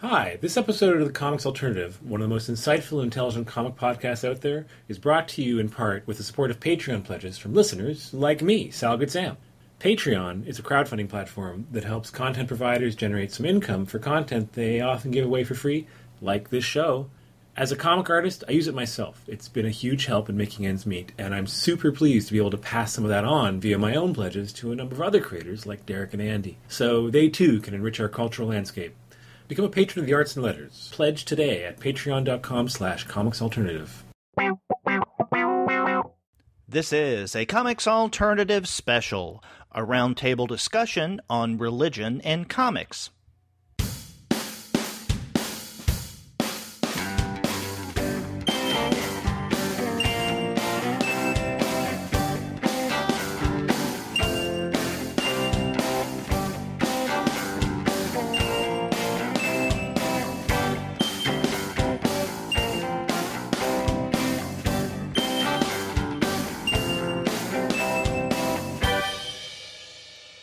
Hi, this episode of The Comics Alternative, one of the most insightful and intelligent comic podcasts out there, is brought to you in part with the support of Patreon pledges from listeners like me, Sal Good Sam. Patreon is a crowdfunding platform that helps content providers generate some income for content they often give away for free, like this show. As a comic artist, I use it myself. It's been a huge help in making ends meet, and I'm super pleased to be able to pass some of that on via my own pledges to a number of other creators like Derek and Andy, so they too can enrich our cultural landscape. Become a patron of the arts and letters. Pledge today at patreon.com/comicsalternative. This is a Comics Alternative special, a roundtable discussion on religion and comics.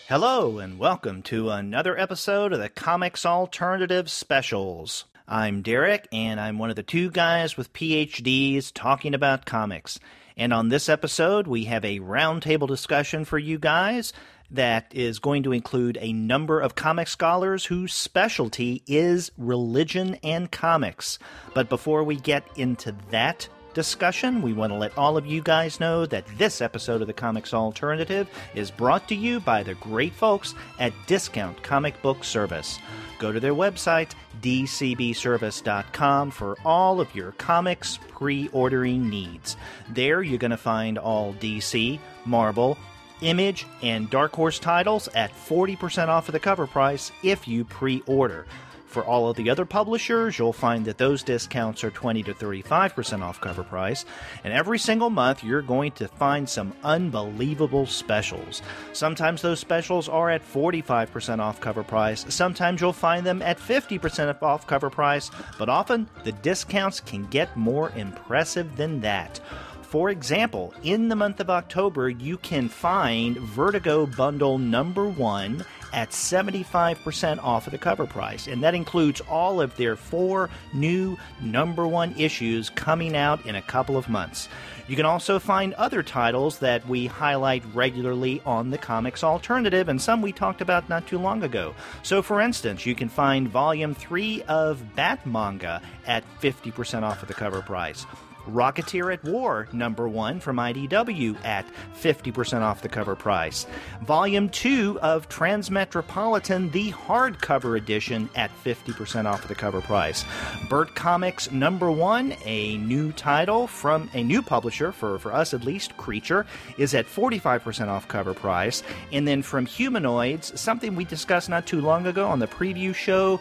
Hello, and welcome to another episode of the Comics Alternative Specials. I'm Derek, and I'm one of the two guys with PhDs talking about comics. And on this episode, we have a roundtable discussion for you guys that is going to include a number of comic scholars whose specialty is religion and comics. But before we get into that discussion, we want to let all of you guys know that this episode of the Comics Alternative is brought to you by the great folks at Discount Comic Book Service. Go to their website, dcbservice.com, for all of your comics pre-ordering needs. There you're going to find all DC, Marvel, Image, and Dark Horse titles at 40% off of the cover price if you pre-order. For all of the other publishers, you'll find that those discounts are 20 to 35% off cover price, and every single month you're going to find some unbelievable specials. Sometimes those specials are at 45% off cover price, sometimes you'll find them at 50% off cover price, but often the discounts can get more impressive than that. For example, in the month of October, you can find Vertigo Bundle number 1 at 75% off of the cover price, and that includes all of their 4 new number 1 issues coming out in a couple of months. You can also find other titles that we highlight regularly on the Comics Alternative, and some we talked about not too long ago. So, for instance, you can find Volume 3 of Bat Manga at 50% off of the cover price. Rocketeer at War, number 1 from IDW at 50% off the cover price. Volume 2 of Transmetropolitan, the hardcover edition, at 50% off of the cover price. Burt Comics number 1, a new title from a new publisher, for us at least, Creature, is at 45% off cover price. And then from Humanoids, something we discussed not too long ago on the preview show,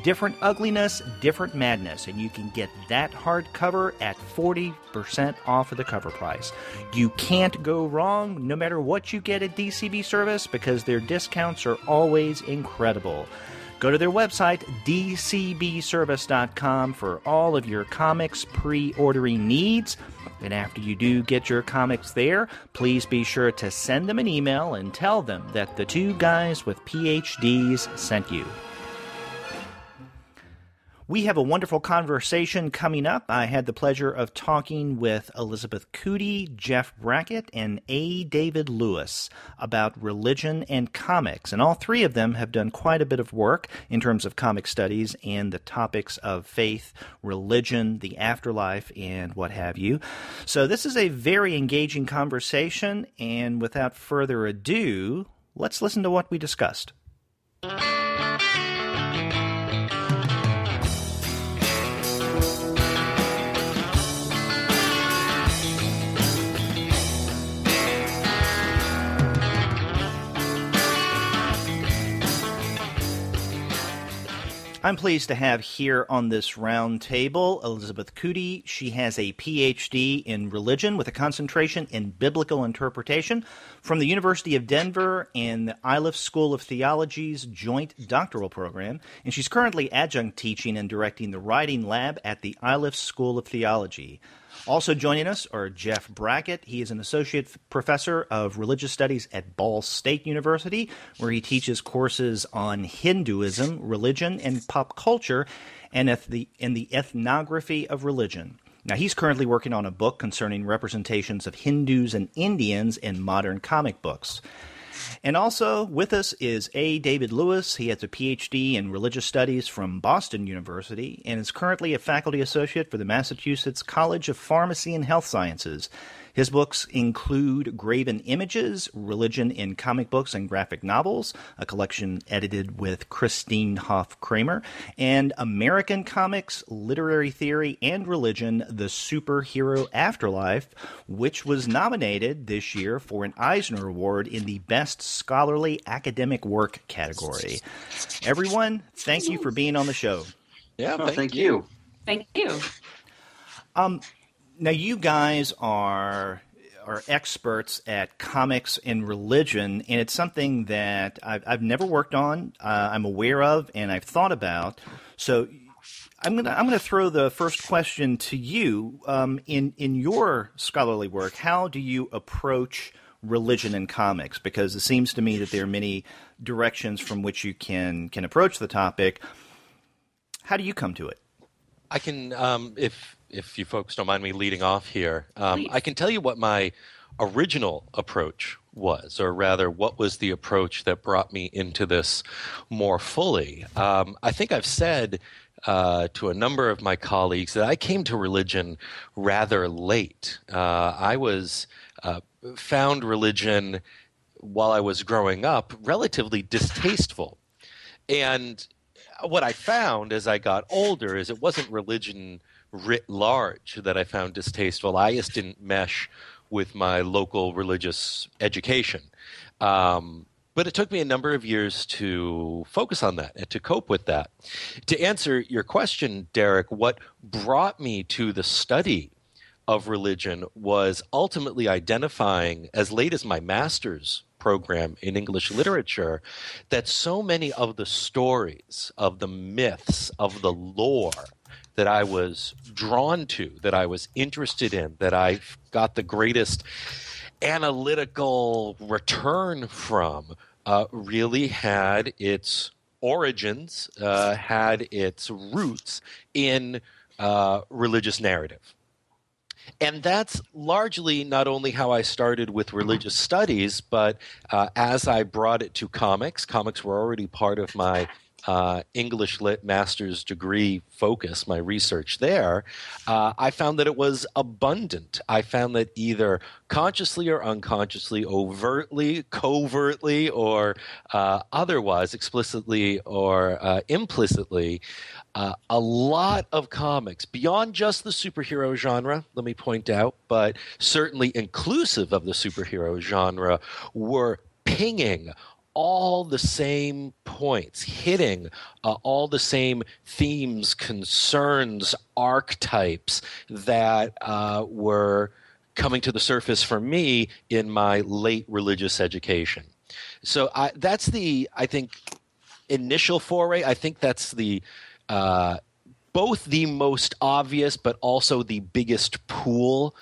Different Ugliness, Different Madness, and you can get that hardcover at 40% off of the cover price. You can't go wrong no matter what you get at DCB Service because their discounts are always incredible. Go to their website, dcbservice.com, for all of your comics pre-ordering needs. And after you do get your comics there, please be sure to send them an email and tell them that the two guys with PhDs sent you. We have a wonderful conversation coming up. I had the pleasure of talking with Elizabeth Coody, Jeff Brackett, and A. David Lewis about religion and comics. And all three of them have done quite a bit of work in terms of comic studies and the topics of faith, religion, the afterlife, and what have you. So this is a very engaging conversation, and without further ado, let's listen to what we discussed. I'm pleased to have here on this round table Elizabeth Coody. She has a PhD in religion with a concentration in biblical interpretation from the University of Denver and the Iliff School of Theology's joint doctoral program. And she's currently adjunct teaching and directing the writing lab at the Iliff School of Theology. Also joining us are Jeff Brackett. He is an associate professor of religious studies at Ball State University, where he teaches courses on Hinduism, religion, and pop culture, and the ethnography of religion. Now, he's currently working on a book concerning representations of Hindus and Indians in modern comic books. And also with us is A. David Lewis. He has a Ph.D. in religious studies from Boston University and is currently a faculty associate for the Massachusetts College of Pharmacy and Health Sciences. His books include Graven Images, Religion in Comic Books and Graphic Novels, a collection edited with Christine Hoff Kramer, and American Comics, Literary Theory, and Religion, The Superhero Afterlife, which was nominated this year for an Eisner Award in the Best Scholarly Academic Work category. Everyone, thank you for being on the show. Yeah, thank you. Thank you. Now, you guys are experts at comics and religion, and it's something that I've never worked on, I'm aware of, and I've thought about. So I'm gonna throw the first question to you. In your scholarly work, how do you approach religion in comics? Because it seems to me that there are many directions from which you can approach the topic. How do you come to it? I can, if you folks don't mind me leading off here, I can tell you what my original approach was, or rather, what was the approach that brought me into this more fully. I think I've said to a number of my colleagues that I came to religion rather late. I found religion while I was growing up relatively distasteful, and what I found as I got older is it wasn't religion writ large that I found distasteful. I just didn't mesh with my local religious education. But it took me a number of years to focus on that and to cope with that. To answer your question, Derek, what brought me to the study of religion was ultimately identifying, as late as my master's program in English literature, that so many of the stories, of the myths, of the lore that I was drawn to, that I was interested in, that I got the greatest analytical return from, really had its origins, had its roots in religious narrative. And that's largely not only how I started with religious studies, but as I brought it to comics were already part of my English Lit master's degree focus, my research there, I found that it was abundant. I found that either consciously or unconsciously, overtly, covertly, or otherwise, explicitly or implicitly, a lot of comics, beyond just the superhero genre, let me point out, but certainly inclusive of the superhero genre, were pinging all the same points, hitting all the same themes, concerns, archetypes that were coming to the surface for me in my late religious education. So that's I think, initial foray. I think that's both the most obvious but also the biggest pool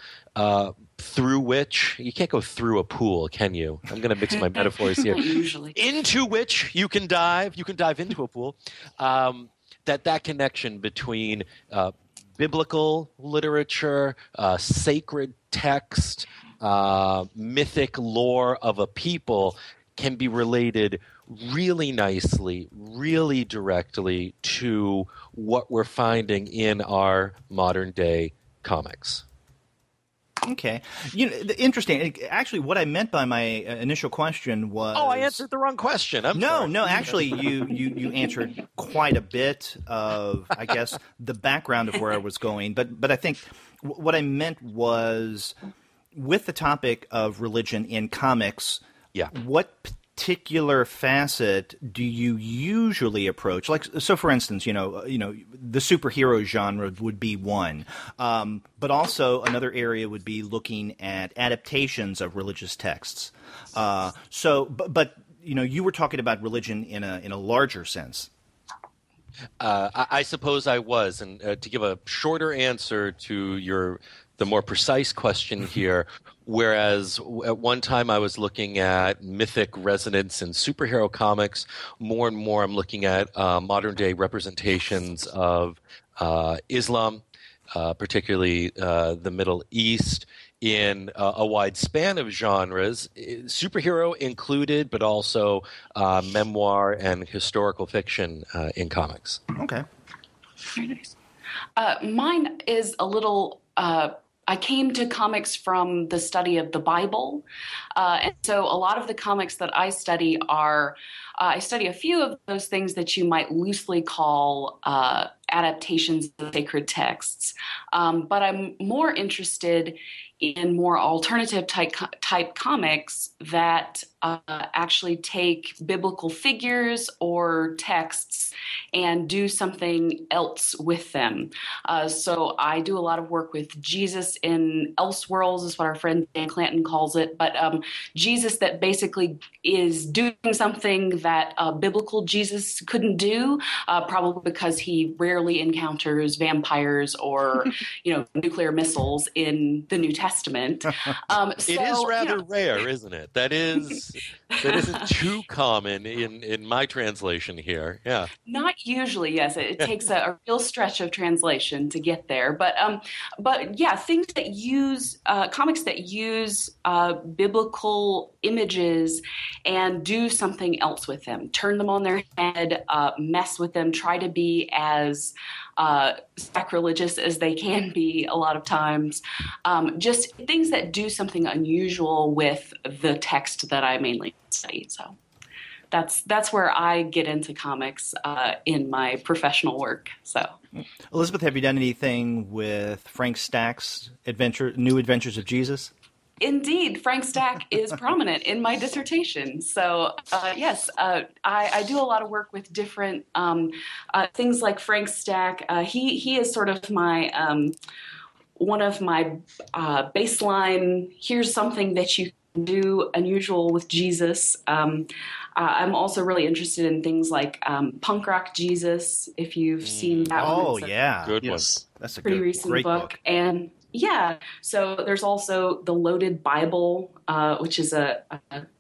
through which – you can't go through a pool, can you? I'm going to mix my metaphors here. Usually. Into which you can dive into a pool. That connection between biblical literature, sacred text, mythic lore of a people can be related really nicely, really directly to what we're finding in our modern day comics. Okay. Interesting. Actually, what I meant by my initial question was... Oh, I answered the wrong question. No, actually, you answered quite a bit of, I guess, the background of where I was going. But I think what I meant was, with the topic of religion in comics, what particular facet do you usually approach? Like, so for instance, the superhero genre would be one, but also another area would be looking at adaptations of religious texts. But you were talking about religion in a larger sense. I suppose I was, and to give a shorter answer to the more precise question here. Whereas at one time I was looking at mythic resonance in superhero comics, more and more I'm looking at modern day representations of Islam, particularly the Middle East, in a wide span of genres, superhero included, but also memoir and historical fiction in comics. Okay. Very nice. Mine is a little. I came to comics from the study of the Bible, and so a lot of the comics that I study are. I study a few of those things that you might loosely call adaptations of sacred texts, but I'm more interested in more alternative type comics that actually take biblical figures or texts and do something else with them. So I do a lot of work with Jesus in Elseworlds, is what our friend Dan Clanton calls it, but Jesus that basically is doing something that biblical Jesus couldn't do, probably because he rarely encounters vampires or nuclear missiles in the New Testament. It is rather rare, isn't it? That isn't too common in my translation here. Yeah. Not usually, yes. It takes a real stretch of translation to get there. But yeah, things that use comics that use biblical images and do something else with them, turn them on their head, mess with them, try to be as sacrilegious as they can be a lot of times. Just things that do something unusual with the text that I mainly study. So that's where I get into comics in my professional work. So, Elizabeth, have you done anything with Frank Stack's New Adventures of Jesus? Indeed, Frank Stack is prominent in my dissertation. So, yes, I do a lot of work with different things like Frank Stack. He is sort of my one of my baseline. Here's something that you can do unusual with Jesus. I'm also really interested in things like Punk Rock Jesus. If you've seen that one, oh yeah, good one. That's a pretty recent great book. And yeah, so there's also the Loaded Bible, which is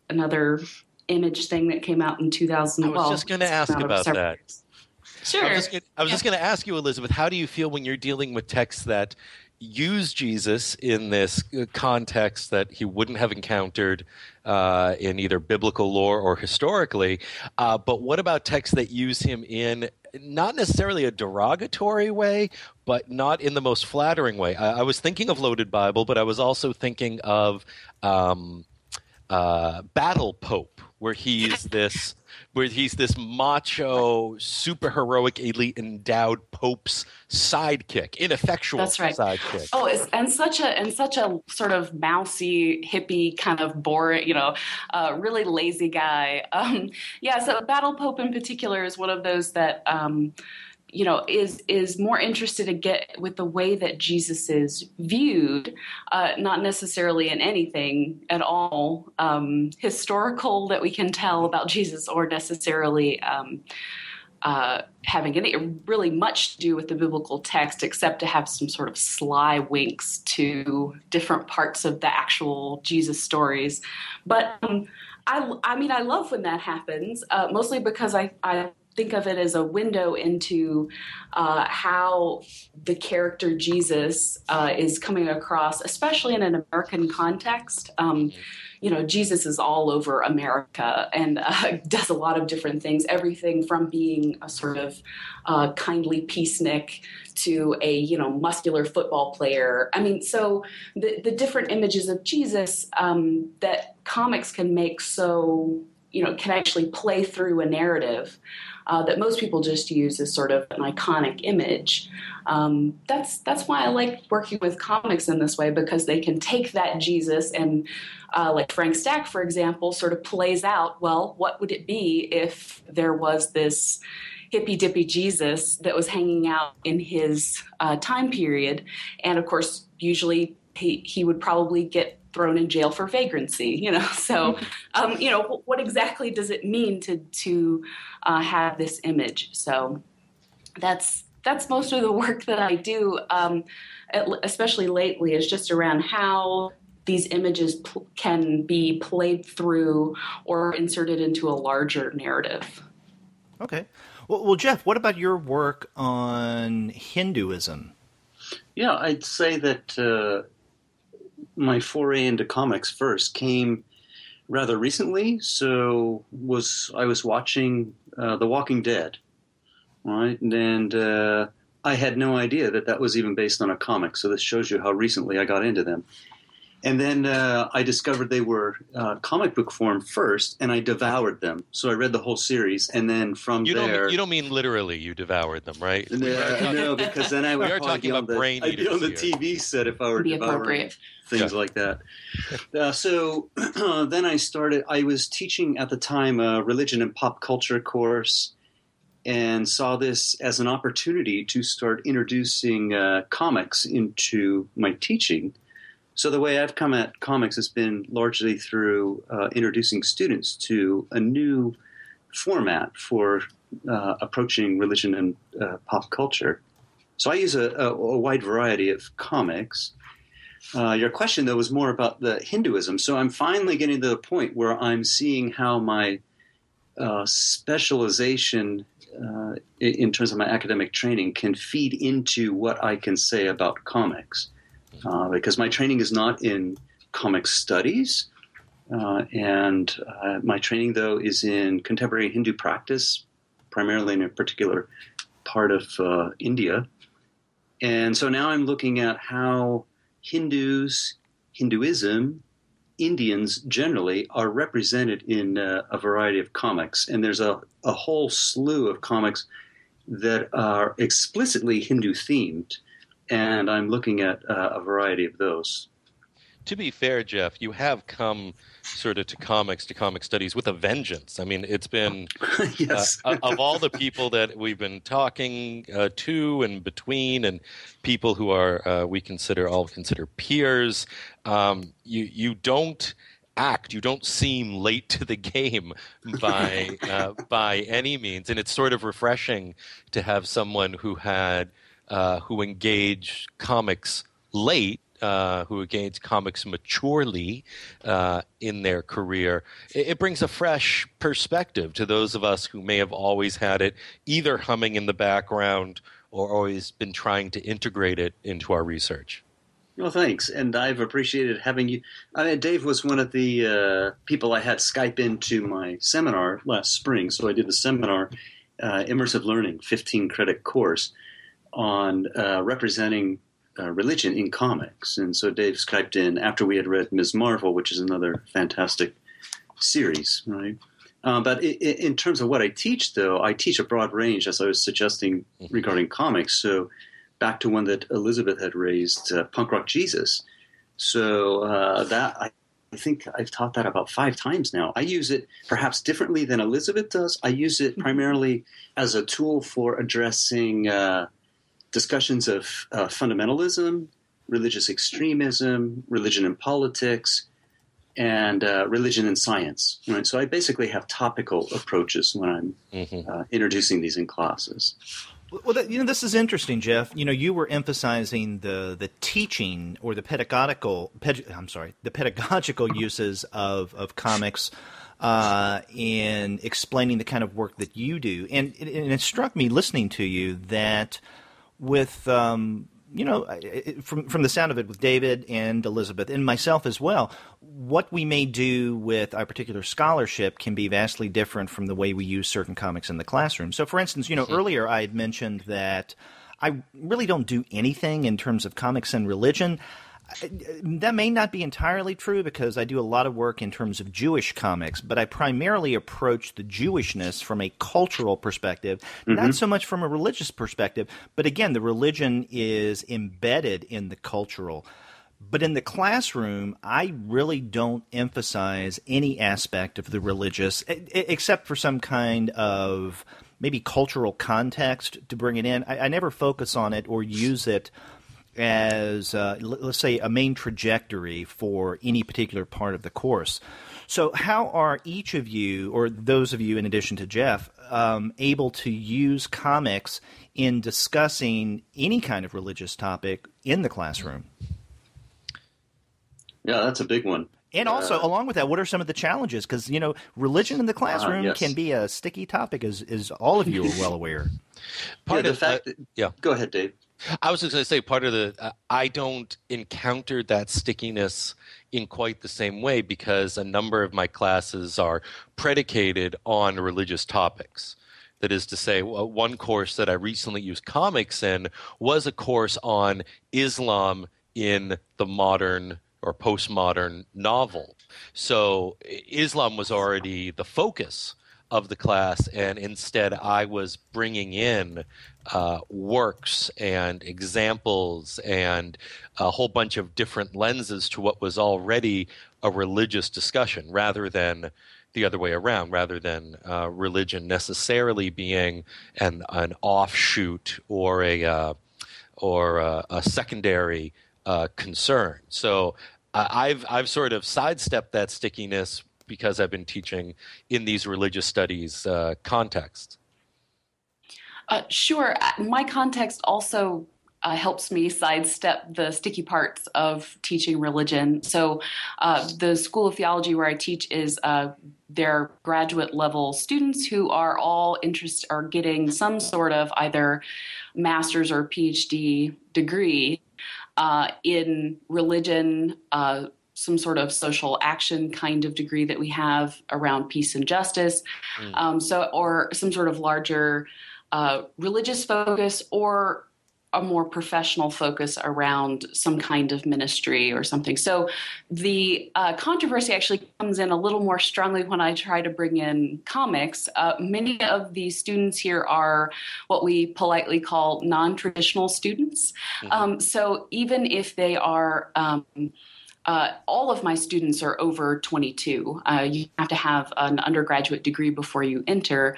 another image thing that came out in 2000. I was just going to ask about that. Sure. I was just going to ask you, Elizabeth, how do you feel when you're dealing with texts that use Jesus in this context that he wouldn't have encountered in either biblical lore or historically? But what about texts that use him in not necessarily a derogatory way, but not in the most flattering way? I was thinking of Loaded Bible, but I was also thinking of Battle Pope, where he's this macho, super heroic, elite endowed Pope's sidekick, ineffectual That's right. sidekick. Oh, and such a sort of mousy, hippie kind of boring, really lazy guy. Yeah, so Battle Pope in particular is one of those that is more interested to get with the way that Jesus is viewed, not necessarily in anything at all historical that we can tell about Jesus, or necessarily having any really much to do with the biblical text, except to have some sort of sly winks to different parts of the actual Jesus stories. But I mean, I love when that happens, mostly because I think of it as a window into how the character Jesus is coming across, especially in an American context. Jesus is all over America and does a lot of different things, everything from being a sort of kindly peacenik to a, muscular football player. I mean, so the different images of Jesus that comics can make so, can actually play through a narrative that most people just use as sort of an iconic image. That's why I like working with comics in this way, because they can take that Jesus and, like Frank Stack, for example, sort of plays out, well, what would it be if there was this hippy-dippy Jesus that was hanging out in his time period? And, of course, usually he would probably get thrown in jail for vagrancy, So, what exactly does it mean to have this image? So that's that's most of the work that I do, especially lately, is just around how these images can be played through or inserted into a larger narrative. Okay. Well, Jeff, what about your work on Hinduism? Yeah, I'd say that my foray into comics first came rather recently. So I was watching The Walking Dead, right? And I had no idea that was even based on a comic. So this shows you how recently I got into them. And then I discovered they were comic book form first, and I devoured them. So I read the whole series, and then from You there... you don't mean literally you devoured them, right? No, because then I would We are probably talking be on about brain I'd be on the eaters here. TV set if I were Be devouring appropriate. things like that. So then I was teaching at the time a religion and pop culture course, and saw this as an opportunity to start introducing comics into my teaching. So the way I've come at comics has been largely through introducing students to a new format for approaching religion and pop culture. So I use a wide variety of comics. Your question, though, was more about the Hinduism. So I'm finally getting to the point where I'm seeing how my specialization in terms of my academic training can feed into what I can say about comics. Because my training is not in comic studies, and my training, though, is in contemporary Hindu practice, primarily in a particular part of India. And so now I'm looking at how Hinduism, Indians generally, are represented in a variety of comics. And there's a whole slew of comics that are explicitly Hindu-themed, and I'm looking at a variety of those. To be fair, Jeff, you have come sort of to comic studies with a vengeance. I mean, it's been Yes. Of all the people that we've been talking to and between, and people who are we consider peers. You don't act. You don't seem late to the game by any means, and it's sort of refreshing to have someone who engaged comics late. Who engaged comics maturely in their career. It brings a fresh perspective to those of us who may have always had it either humming in the background or always been trying to integrate it into our research. Well, thanks. And I've appreciated having you. Dave was one of the people I had Skype into my seminar last spring. So I did the seminar, Immersive Learning, 15-credit course on representing religion in comics. And so Dave Skyped in after we had read Ms. Marvel, which is another fantastic series, right? But in terms of what I teach, though, I teach a broad range, as I was suggesting regarding comics. So back to one that Elizabeth had raised, Punk Rock Jesus. So that I think I've taught that about 5 times now. I use it perhaps differently than Elizabeth does. I use it primarily as a tool for addressing discussions of fundamentalism, religious extremism, religion and politics, and religion and science. Right? So I basically have topical approaches when I'm introducing these in classes. Well, this is interesting, Jeff. You were emphasizing the teaching or the pedagogical uses of comics in explaining the kind of work that you do, and it struck me listening to you that with from the sound of it, with David and Elizabeth and myself as well, what we may do with our particular scholarship can be vastly different from the way we use certain comics in the classroom. So, for instance, earlier I had mentioned that I really don't do anything in terms of comics and religion. That may not be entirely true because I do a lot of work in terms of Jewish comics, but I primarily approach the Jewishness from a cultural perspective, not so much from a religious perspective. But again, the religion is embedded in the cultural. But in the classroom, I really don't emphasize any aspect of the religious, except for some kind of maybe cultural context to bring it in. I never focus on it or use it as, let's say, a main trajectory for any particular part of the course. So how are each of you, or those of you in addition to Jeff, able to use comics in discussing any kind of religious topic in the classroom? Yeah, that's a big one. And also, along with that, what are some of the challenges? Because, religion in the classroom yes. can be a sticky topic, as all of you are well aware. Go ahead, Dave. I was just going to say part of the I don't encounter that stickiness in quite the same way because a number of my classes are predicated on religious topics. That is to say, one course that I recently used comics in was a course on Islam in the modern or postmodern novel. So Islam was already the focus of the class, and instead I was bringing in works and examples and a whole bunch of different lenses to what was already a religious discussion rather than the other way around, rather than religion necessarily being an offshoot or a secondary concern. So I've sort of sidestepped that stickiness because I've been teaching in these religious studies contexts. Sure. My context also helps me sidestep the sticky parts of teaching religion. So the School of Theology where I teach is their graduate level students who are all are getting some sort of either master's or PhD degree in religion, some sort of social action kind of degree that we have around peace and justice, or some sort of larger religious focus or a more professional focus around some kind of ministry or something. So the controversy actually comes in a little more strongly when I try to bring in comics. Many of the students here are what we politely call non-traditional students. Mm-hmm. So even if they are all of my students are over 22. You have to have an undergraduate degree before you enter.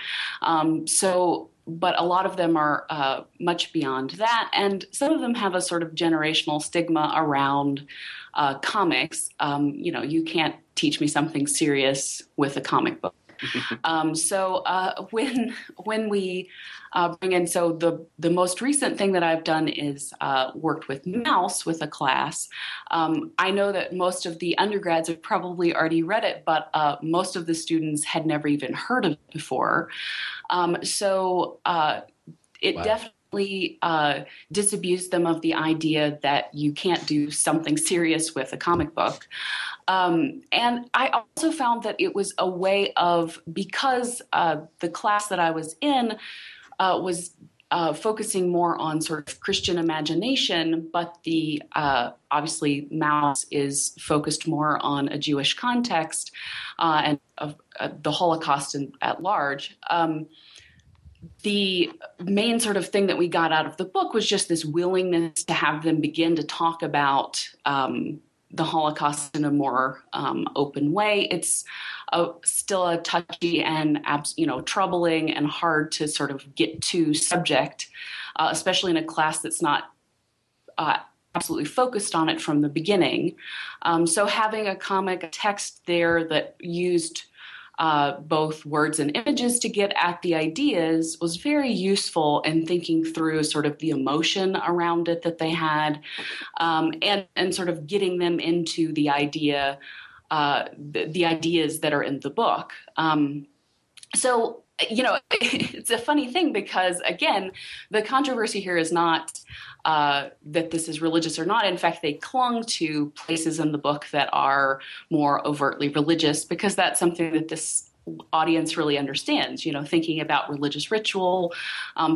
But a lot of them are much beyond that. And some of them have a sort of generational stigma around comics. You can't teach me something serious with a comic book. When we bring in, the most recent thing that I've done is worked with Mouse with a class. I know that most of the undergrads have probably already read it, but most of the students had never even heard of it before. It definitely disabused them of the idea that you can't do something serious with a comic book. And I also found that it was a way of, because the class that I was in was focusing more on sort of Christian imagination, but the obviously Mouse is focused more on a Jewish context and the Holocaust at large. The main sort of thing that we got out of the book was just this willingness to have them begin to talk about the Holocaust in a more open way. It's still a touchy and troubling and hard to sort of get to subject, especially in a class that's not absolutely focused on it from the beginning. So having a comic text there that used both words and images to get at the ideas was very useful in thinking through sort of the emotion around it that they had, and sort of getting them into the idea, the ideas that are in the book. It's a funny thing because, again, the controversy here is not that this is religious or not. In fact, they clung to places in the book that are more overtly religious because that's something that this audience really understands, thinking about religious ritual,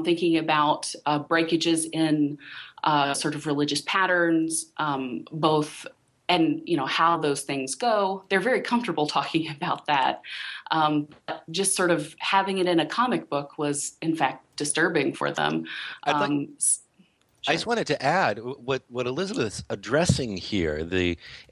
thinking about breakages in sort of religious patterns, both and, how those things go. They're very comfortable talking about that. But just sort of having it in a comic book was, in fact, disturbing for them. I just wanted to add what Elizabeth's addressing here,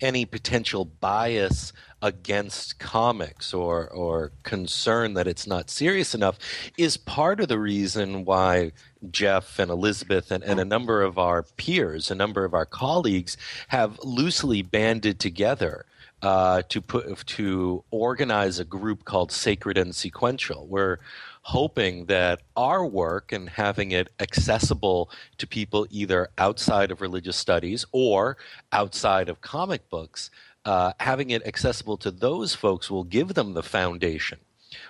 any potential bias against comics or concern that it's not serious enough, is part of the reason why Jeff and Elizabeth and a number of our peers, a number of our colleagues have loosely banded together to organize a group called Sacred and Sequential. We're hoping that our work and having it accessible to people either outside of religious studies or outside of comic books, having it accessible to those folks will give them the foundation,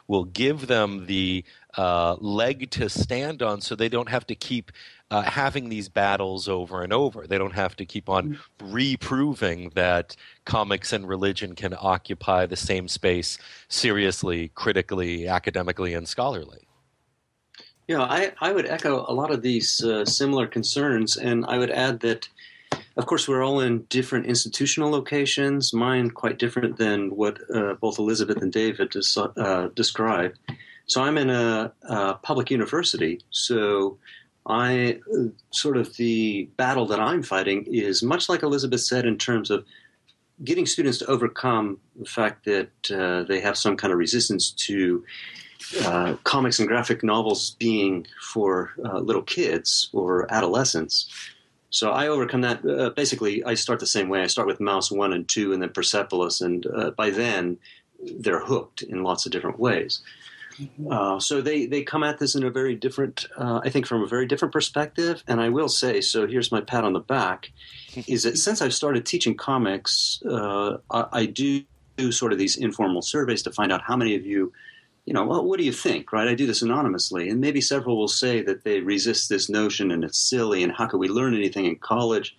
will give them the leg to stand on, so they don't have to keep having these battles over and over. They don't have to keep on reproving that comics and religion can occupy the same space seriously, critically, academically, and scholarly. Yeah, I would echo a lot of these similar concerns, and I would add that, of course, we're all in different institutional locations, mine quite different than what both Elizabeth and Dave had described. So I'm in a public university, so sort of the battle that I'm fighting is much like Elizabeth said in terms of getting students to overcome the fact that they have some kind of resistance to comics and graphic novels being for little kids or adolescents. So I overcome that. Basically, I start the same way. I start with Mouse 1 and 2 and then Persepolis, and by then they're hooked in lots of different ways. So they come at this in a very different, I think from a very different perspective. And I will say, so here's my pat on the back, is that since I've started teaching comics, I do sort of these informal surveys to find out how many of you, well, what do you think, right? I do this anonymously. And maybe several will say that they resist this notion and it's silly and how could we learn anything in college?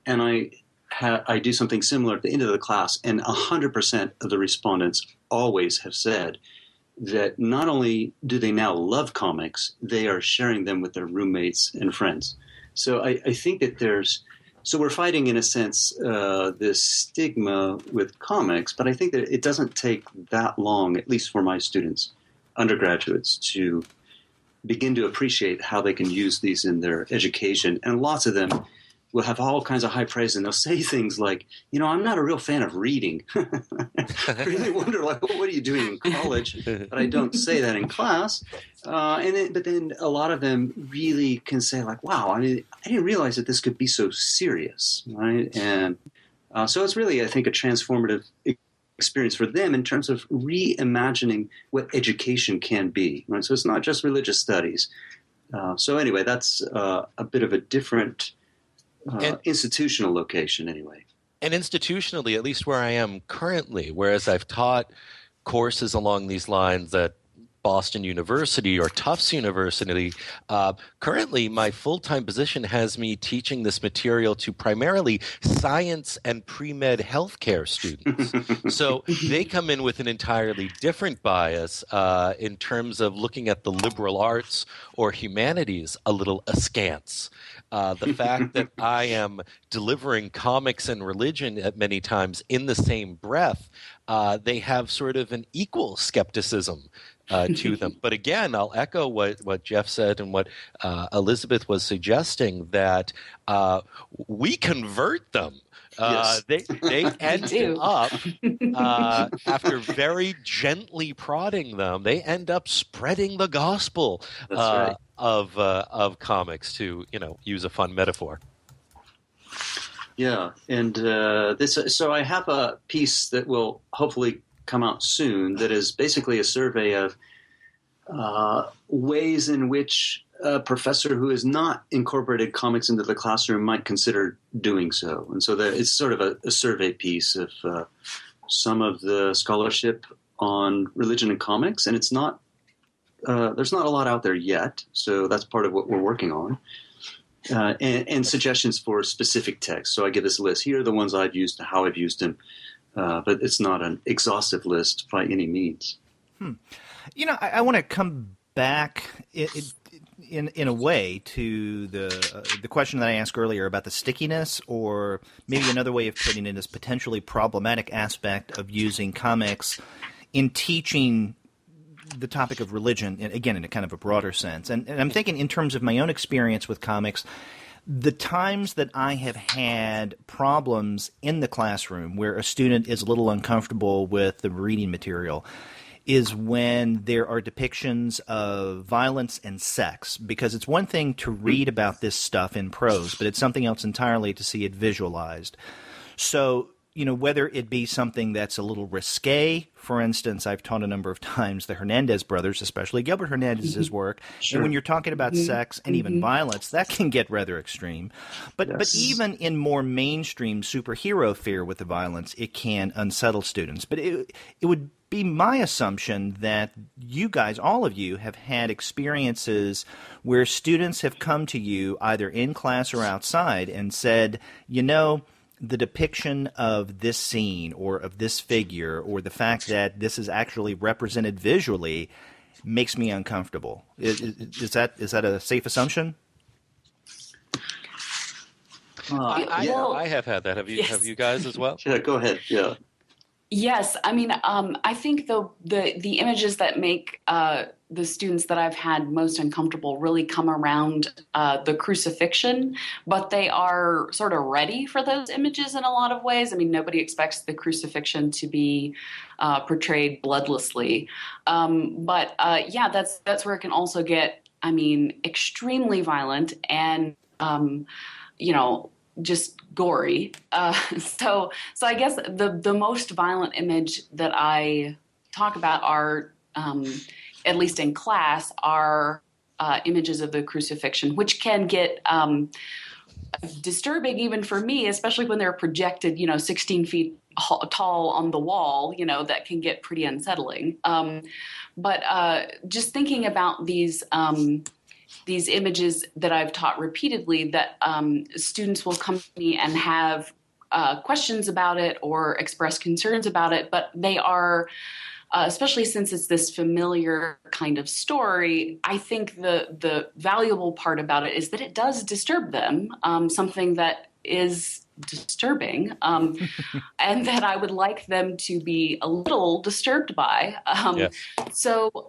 And I do something similar at the end of the class, and 100% of the respondents always have said that not only do they now love comics, they are sharing them with their roommates and friends. So I think that so we're fighting in a sense this stigma with comics, but I think that it doesn't take that long, at least for my students, undergraduates, to begin to appreciate how they can use these in their education. And lots of them will have all kinds of high praise, and they'll say things like, I'm not a real fan of reading. I really wonder, what are you doing in college? But I don't say that in class. But then a lot of them really can say, like, wow, I didn't realize that this could be so serious, right? And so it's really, I think, a transformative experience for them in terms of reimagining what education can be, right? So it's not just religious studies. So anyway, that's a bit of a different institutional location anyway. And institutionally, at least where I am currently, whereas I've taught courses along these lines at Boston University or Tufts University, currently my full-time position has me teaching this material to primarily science and pre-med healthcare students. So they come in with an entirely different bias in terms of looking at the liberal arts or humanities a little askance. The fact that I am delivering comics and religion at many times in the same breath, they have sort of an equal skepticism to them. But again, I'll echo what Jeff said and what Elizabeth was suggesting, that we convert them. Yes. They end up, after very gently prodding them, they end up spreading the gospel of comics, to use a fun metaphor. Yeah, and so I have a piece that will hopefully come out soon that is basically a survey of ways in which a professor who has not incorporated comics into the classroom might consider doing so. And so it's sort of a survey piece of some of the scholarship on religion and comics, and it's not there's not a lot out there yet, so that's part of what we're working on. And suggestions for specific texts. So I give this list. Here are the ones I've used, how I've used them, but it's not an exhaustive list by any means. I want to come back in a way to the question that I asked earlier about the stickiness, or maybe another way of putting it is potentially problematic aspect of using comics in teaching the topic of religion, and again, in a kind of a broader sense. And I'm thinking in terms of my own experience with comics, the times that I have had problems in the classroom where a student is a little uncomfortable with the reading material is when there are depictions of violence and sex, because it's one thing to read about this stuff in prose, but it's something else entirely to see it visualized. So whether it be something that's a little risque. For instance, I've taught a number of times the Hernandez brothers, especially Gilbert Hernandez's work. Sure. And when you're talking about sex and even violence, that can get rather extreme. But even in more mainstream superhero fare with the violence, it can unsettle students. But it would be my assumption that you guys, all of you, have had experiences where students have come to you either in class or outside and said, the depiction of this scene or of this figure or the fact that this is actually represented visually makes me uncomfortable. Is that a safe assumption? I have had that. Have you? Yes. Have you guys as well? Yeah, go ahead. Yeah. Yes, I mean, I think the images that make the students that I've had most uncomfortable really come around the crucifixion, but they are sort of ready for those images in a lot of ways. I mean, nobody expects the crucifixion to be portrayed bloodlessly, but that's where it can also get, I mean, extremely violent and just gory. So I guess the most violent image that I talk about are, at least in class, are images of the crucifixion, which can get disturbing even for me, especially when they're projected, 16 feet tall on the wall, that can get pretty unsettling. But just thinking about these images that I've taught repeatedly, that students will come to me and have questions about it or express concerns about it, but they are, especially since it's this familiar kind of story, I think the valuable part about it is that it does disturb them, something that is disturbing, and that I would like them to be a little disturbed by. Yes. So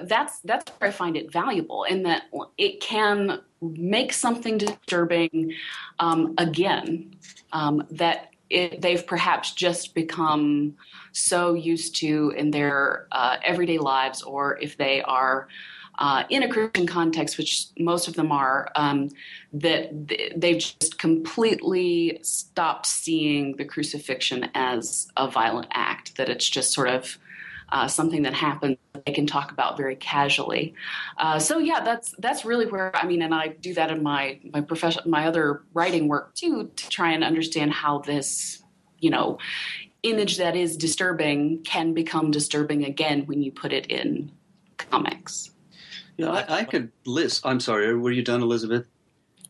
that's where I find it valuable, in that it can make something disturbing again, that they've perhaps just become so used to in their everyday lives, or if they are in a Christian context, which most of them are, that they've just completely stopped seeing the crucifixion as a violent act, that it's just sort of something that happens that they can talk about very casually. That's really where, I mean, and I do that in my profession, my other writing work too, to try and understand how this, image that is disturbing can become disturbing again when you put it in comics. Yeah, I could list. I'm sorry. Were you done, Elizabeth?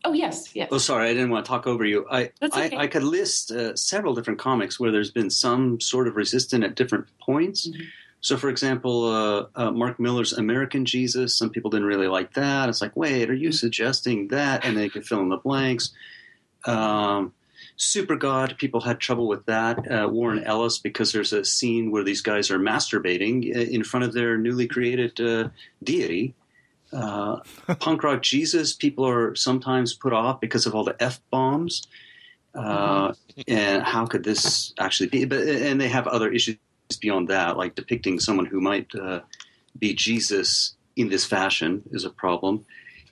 Oh, yes. Oh, sorry. I didn't want to talk over you. That's okay. I could list several different comics where there's been some sort of resistance at different points. Mm-hmm. So, for example, Mark Miller's American Jesus, some people didn't really like that. It's like, wait, are you suggesting that? And they could fill in the blanks. Super God, people had trouble with that. Warren Ellis, because there's a scene where these guys are masturbating in front of their newly created deity. Punk rock Jesus, people are sometimes put off because of all the F-bombs. And how could this actually be? And they have other issues beyond that, like depicting someone who might be Jesus in this fashion is a problem.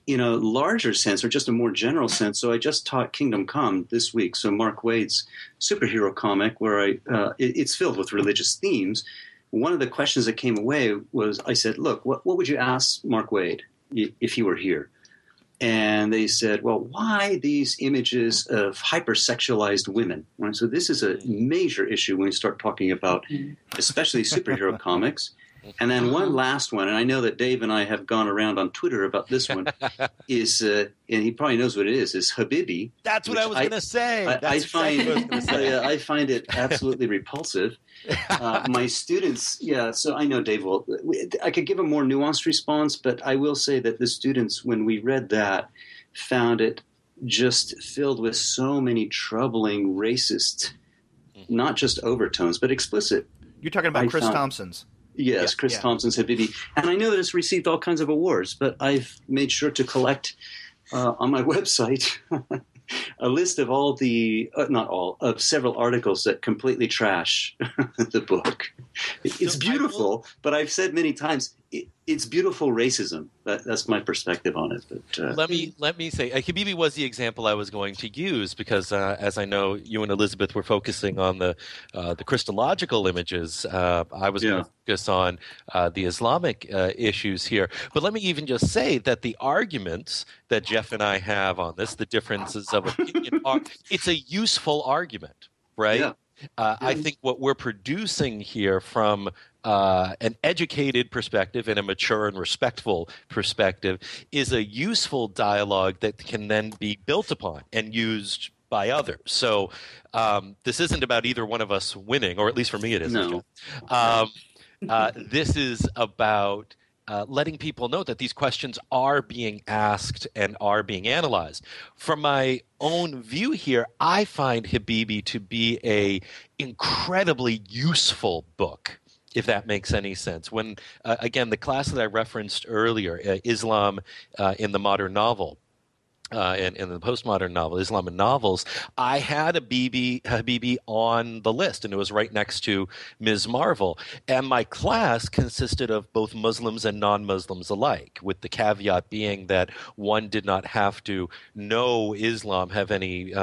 In a larger sense, or just a more general sense, so I just taught Kingdom Come this week, so Mark Waid's superhero comic, where it's filled with religious themes. One of the questions that came away was, I said, look, what would you ask Mark Waid if he were here? And they said, well, why these images of hypersexualized women? And so this is a major issue when we start talking about especially superhero comics. And then one last one, and I know that Dave and I have gone around on Twitter about this one, is, and he probably knows what it is Habibi. That's what I was going to say. I find it absolutely repulsive. My students, so I know Dave will. I could give a more nuanced response, but I will say that the students, when we read that, found it just filled with so many troubling racist, not just overtones, but explicit. You're talking about Chris Thompson's. Yes, Chris Thompson's Habibi. And I know that it's received all kinds of awards, but I've made sure to collect on my website a list of all the, not all, of several articles that completely trash the book. It's beautiful, but I've said many times it's beautiful racism. That's my perspective on it. But let me say, Habibi was the example I was going to use because, as I know, you and Elizabeth were focusing on the Christological images. I was going to focus on the Islamic issues here. But let me even just say that the arguments that Jeff and I have on this, the differences of opinion, it's a useful argument, right? Yeah. I think what we're producing here from an educated perspective and a mature and respectful perspective is a useful dialogue that can then be built upon and used by others. So this isn't about either one of us winning, or at least for me it isn't. No. This is about letting people know that these questions are being asked and are being analyzed. From my own view here, I find Habibi to be a incredibly useful book, if that makes any sense. When, again, the class that I referenced earlier, Islam in the Modern Novel, and in the postmodern novel, Islam and novels, I had Habibi on the list, and it was right next to Ms. Marvel. And my class consisted of both Muslims and non-Muslims alike, with the caveat being that one did not have to know Islam, have any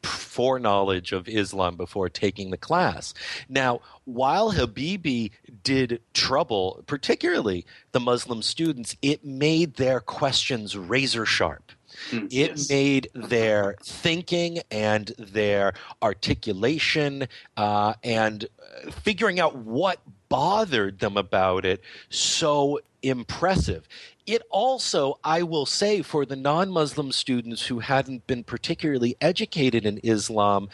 foreknowledge of Islam before taking the class. Now, while Habibi did trouble, particularly the Muslim students, it made their questions razor sharp. It made their thinking and their articulation and figuring out what bothered them about it so impressive. It also, I will say, for the non-Muslim students who hadn't been particularly educated in Islam,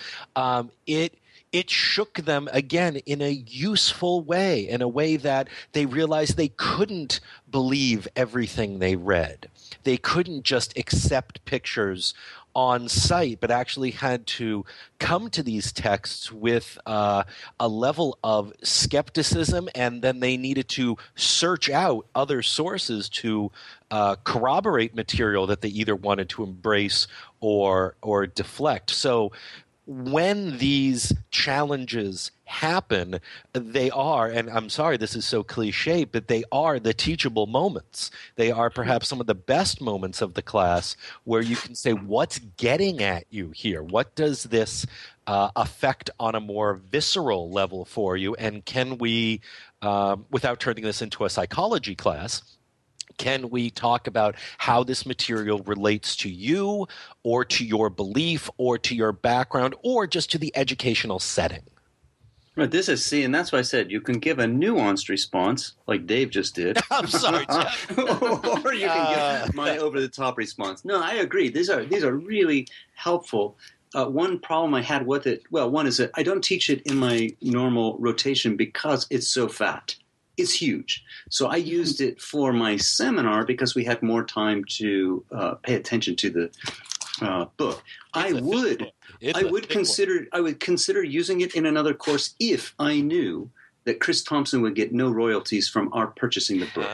it shook them again in a useful way, in a way that they realized they couldn't believe everything they read. They couldn't just accept pictures on sight, but actually had to come to these texts with a level of skepticism, and then they needed to search out other sources to corroborate material that they either wanted to embrace or deflect. So when these challenges happen, they are, and I'm sorry this is so cliche, but they are the teachable moments. They are perhaps some of the best moments of the class where you can say, what's getting at you here? What does this affect on a more visceral level for you? And can we, without turning this into a psychology class, can we talk about how this material relates to you or to your belief or to your background or just to the educational setting? Right, this is, see, and that's why I said you can give a nuanced response, like Dave just did. I'm sorry, Jeff. Or you can give my over-the-top response. No, I agree. These are really helpful. One problem I had with it, well, one is that I don't teach it in my normal rotation because it's so fat. It's huge. So I used it for my seminar because we had more time to pay attention to the book. I would consider using it in another course if I knew that Chris Thompson would get no royalties from our purchasing the book.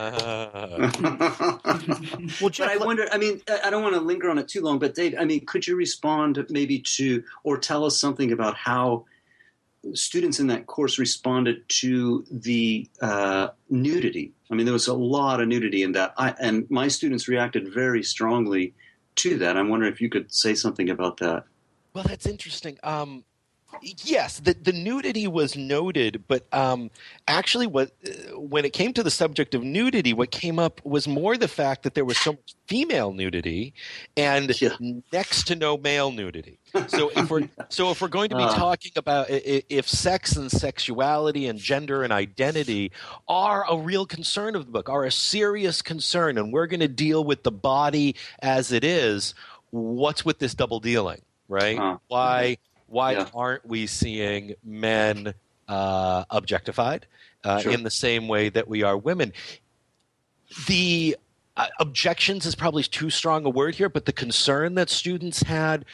Well, Jeff, but I wonder, I mean, I don't want to linger on it too long, but Dave, I mean, could you respond maybe to, or tell us something about how students in that course responded to the nudity? I mean, there was a lot of nudity in that, and my students reacted very strongly to that. I'm wondering if you could say something about that. Well, that's interesting. Yes, the nudity was noted, but actually when it came to the subject of nudity, what came up was more the fact that there was so much female nudity and next to no male nudity. So if we're going to be talking about if sex and sexuality and gender and identity are a real concern of the book, are a serious concern, and we're going to deal with the body as it is, what's with this double dealing, right? Why aren't we seeing men objectified in the same way that we are women? The objections is probably too strong a word here, but the concern that students had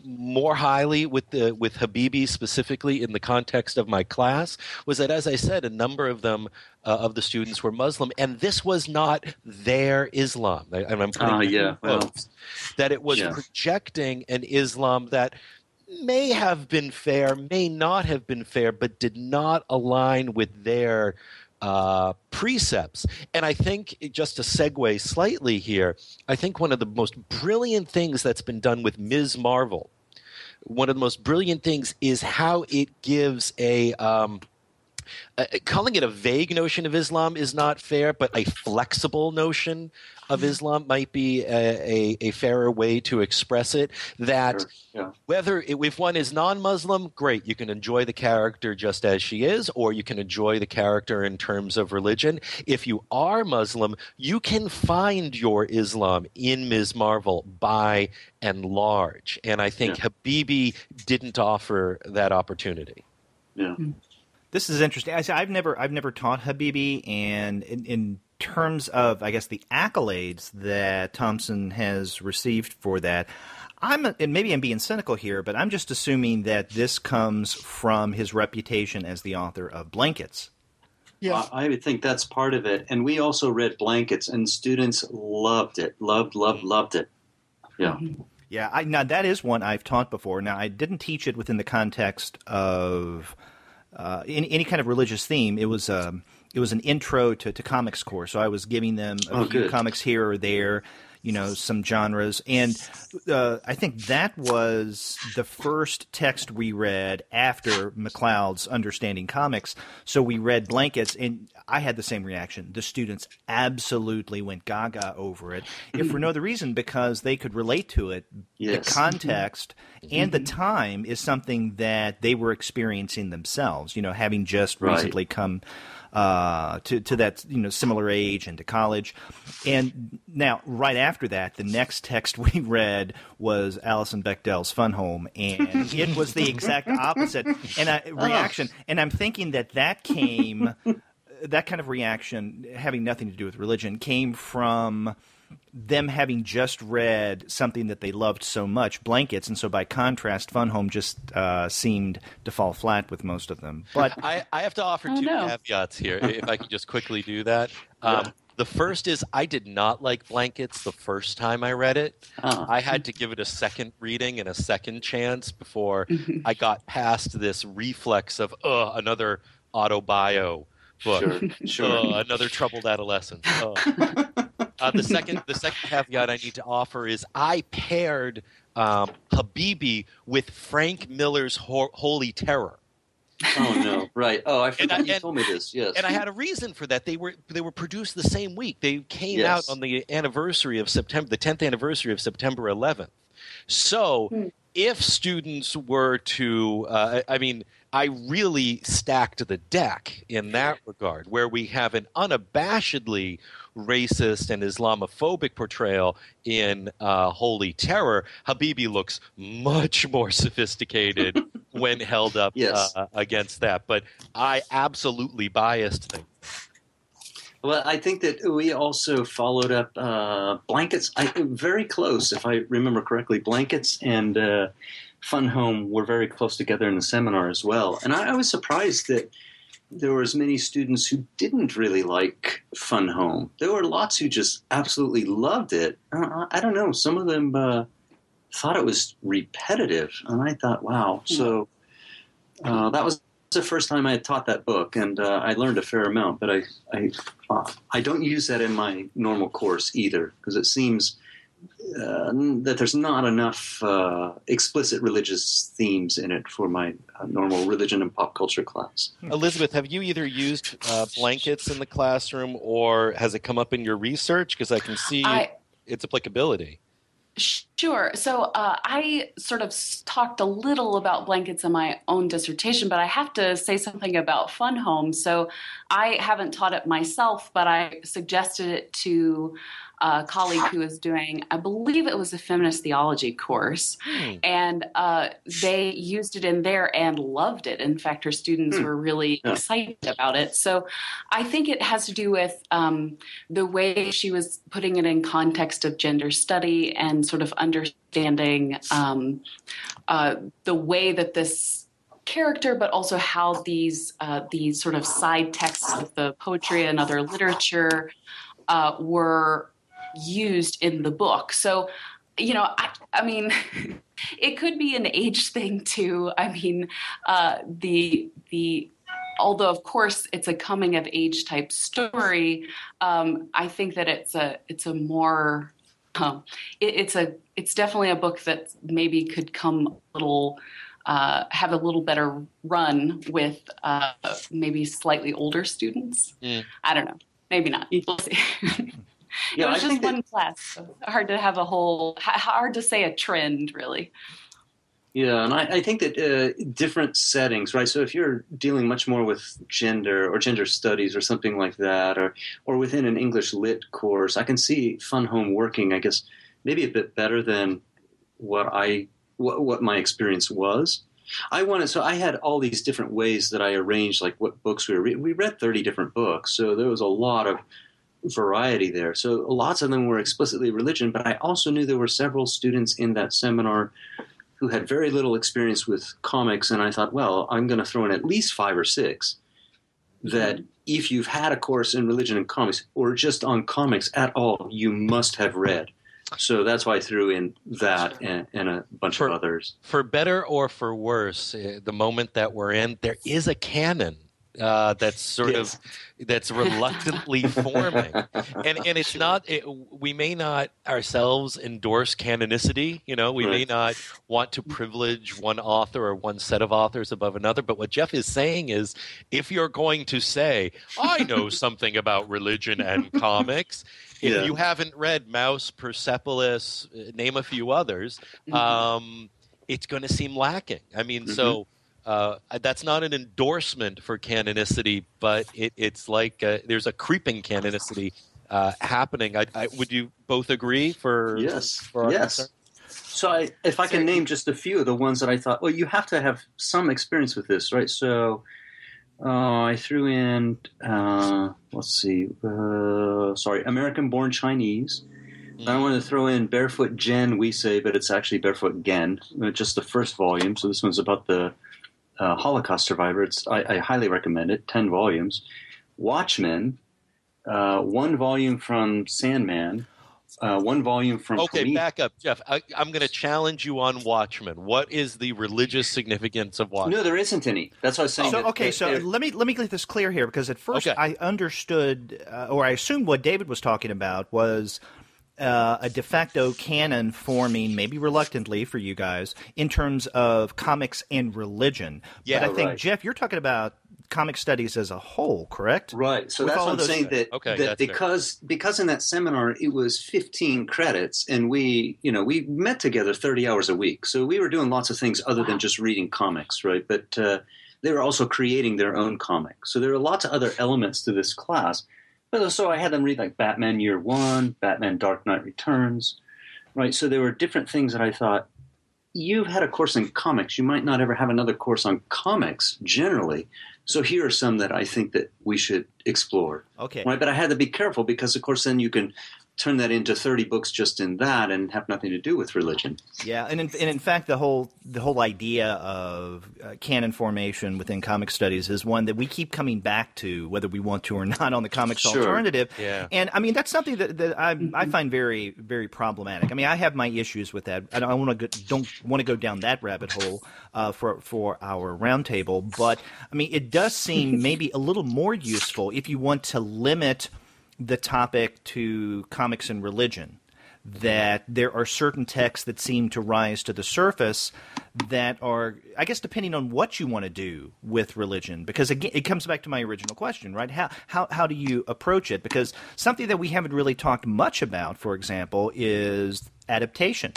more highly with Habibi specifically in the context of my class was that, as I said, a number of them of the students were Muslim, and this was not their Islam. And I'm putting quotes, that it was projecting an Islam that may have been fair, may not have been fair, but did not align with their precepts. And I think, just to segue slightly here, I think one of the most brilliant things that's been done with Ms. Marvel, one of the most brilliant things is how it gives calling it a vague notion of Islam is not fair, but a flexible notion of Islam might be a fairer way to express it. That if one is non-Muslim, great, you can enjoy the character just as she is, or you can enjoy the character in terms of religion. If you are Muslim, you can find your Islam in Ms. Marvel by and large. And I think Habibi didn't offer that opportunity. Yeah. This is interesting. I've never taught Habibi, and in terms of, I guess, the accolades that Thompson has received for that, and maybe I'm being cynical here, but I'm just assuming that this comes from his reputation as the author of Blankets. Yeah, I would think that's part of it. And we also read Blankets, and students loved it, loved it. Yeah. Yeah, now that is one I've taught before. Now, I didn't teach it within the context of any kind of religious theme. It was an intro to comics course, so I was giving them a few comics here or there, some genres, and I think that was the first text we read after McLeod's Understanding Comics. So we read Blankets, and I had the same reaction. The students absolutely went gaga over it, if for no other reason because they could relate to it. Yes. The context and the time is something that they were experiencing themselves, having just recently come to that similar age and to college. And now, right after that, the next text we read was Alison Bechdel's Fun Home, and it was the exact opposite reaction. And I'm thinking that came, that kind of reaction, having nothing to do with religion, came from them having just read something that they loved so much, Blankets, and so by contrast, Fun Home just seemed to fall flat with most of them. But I have to offer two caveats here, if I could just quickly do that. The first is I did not like Blankets the first time I read it. I had to give it a second reading and a second chance before I got past this reflex of another autobio book, another troubled adolescence. The second caveat I need to offer is I paired Habibi with Frank Miller's Holy Terror. Oh no! Right. Oh, I forgot you told me this. Yes. And I had a reason for that. They were produced the same week. They came out on the anniversary of September, the 10th anniversary of September 11th. So, if students were to, I really stacked the deck in that regard, where we have an unabashedly racist and Islamophobic portrayal in Holy Terror. Habibi looks much more sophisticated when held up against that. But I absolutely biased things. Well, I think that we also followed up Blankets. Very close, if I remember correctly. Blankets and Fun Home were very close together in the seminar as well. And I was surprised that there were as many students who didn't really like Fun Home. There were lots who just absolutely loved it. I don't know. Some of them thought it was repetitive. And I thought, wow. So that was the first time I had taught that book, and I learned a fair amount. But I don't use that in my normal course either, because it seems that there's not enough explicit religious themes in it for my normal religion and pop culture class. Elizabeth, have you either used Blankets in the classroom, or has it come up in your research? Because I can see its applicability. Sure. So I sort of talked a little about Blankets in my own dissertation, but I have to say something about Fun Home. So I haven't taught it myself, but I suggested it to a colleague who was doing, I believe it was a feminist theology course, and they used it in there and loved it. In fact, her students were really excited about it. So I think it has to do with the way she was putting it in context of gender study and sort of understanding the way that this character, but also how these sort of side texts of the poetry and other literature were used in the book. So, I mean, It could be an age thing too. I mean, the although of course it's a coming of age type story, I think that it's a more it's definitely a book that maybe could come a little have a little better run with maybe slightly older students. I don't know. Maybe not. We'll see. It was just one class. So hard to have hard to say a trend, really. Yeah, and I think that different settings, right? So if you're dealing much more with gender or gender studies or something like that, or within an English lit course, I can see Fun Home working, I guess, maybe a bit better than what my experience was. So I had all these different ways that I arranged, like what books we were reading. We read 30 different books, so there was a lot of variety there. So lots of them were explicitly religion, but I also knew there were several students in that seminar who had very little experience with comics, and I thought, well, I'm going to throw in at least 5 or 6 that if you've had a course in religion and comics, or just on comics at all, you must have read. So that's why I threw in that and a bunch of others. For better or for worse, the moment that we're in, there is a canon that's sort of that's reluctantly forming, and it's not. We may not ourselves endorse canonicity. We may not want to privilege one author or one set of authors above another. But what Jeff is saying is, if you're going to say, "I know something about religion and comics," if you haven't read Mouse, Persepolis, name a few others, it's going to seem lacking. I mean, so. That's not an endorsement for canonicity, but it's like there's a creeping canonicity happening. Would you both agree? Yes. So if I can name just a few of the ones that I thought, well, you have to have some experience with this, right? So I threw in, American-born Chinese. I wanted to throw in Barefoot Gen, we say, but it's actually Barefoot Gen, just the first volume. So this one's about the Holocaust survivor. I highly recommend it. 10 volumes. Watchmen, 1 volume from Sandman, 1 volume from. Okay, back up, Jeff. I'm going to challenge you on Watchmen. What is the religious significance of Watchmen? No, there isn't any. That's what I was saying. So let me get this clear here, because at first I understood, or I assumed what David was talking about was a de facto canon forming, maybe reluctantly for you guys, in terms of comics and religion. Yeah, but I think, Jeff, you're talking about comic studies as a whole, correct? Right. So that's what I'm saying, that because in that seminar it was 15 credits, and we met together 30 hours a week. So we were doing lots of things other than just reading comics, right? But they were also creating their own comics. So there are lots of other elements to this class. So I had them read like Batman Year One, Batman Dark Knight Returns, right? So there were different things that I thought, you've had a course in comics. You might not ever have another course on comics generally. So here are some that I think that we should explore. Okay. Right? But I had to be careful because, of course, then you can turn that into 30 books just in that and have nothing to do with religion. Yeah, and in fact, the whole idea of canon formation within comic studies is one that we keep coming back to, whether we want to or not, on the Comics Alternative. Yeah. And I mean, that's something that I find very, very problematic. I mean, I have my issues with that. I don't want to go down that rabbit hole for our roundtable, but I mean, it does seem maybe a little more useful if you want to limit the topic to comics and religion, that there are certain texts that seem to rise to the surface that are, I guess, depending on what you want to do with religion. Because again, it comes back to my original question, right? How do you approach it? Because something that we haven't really talked much about, for example, is adaptation.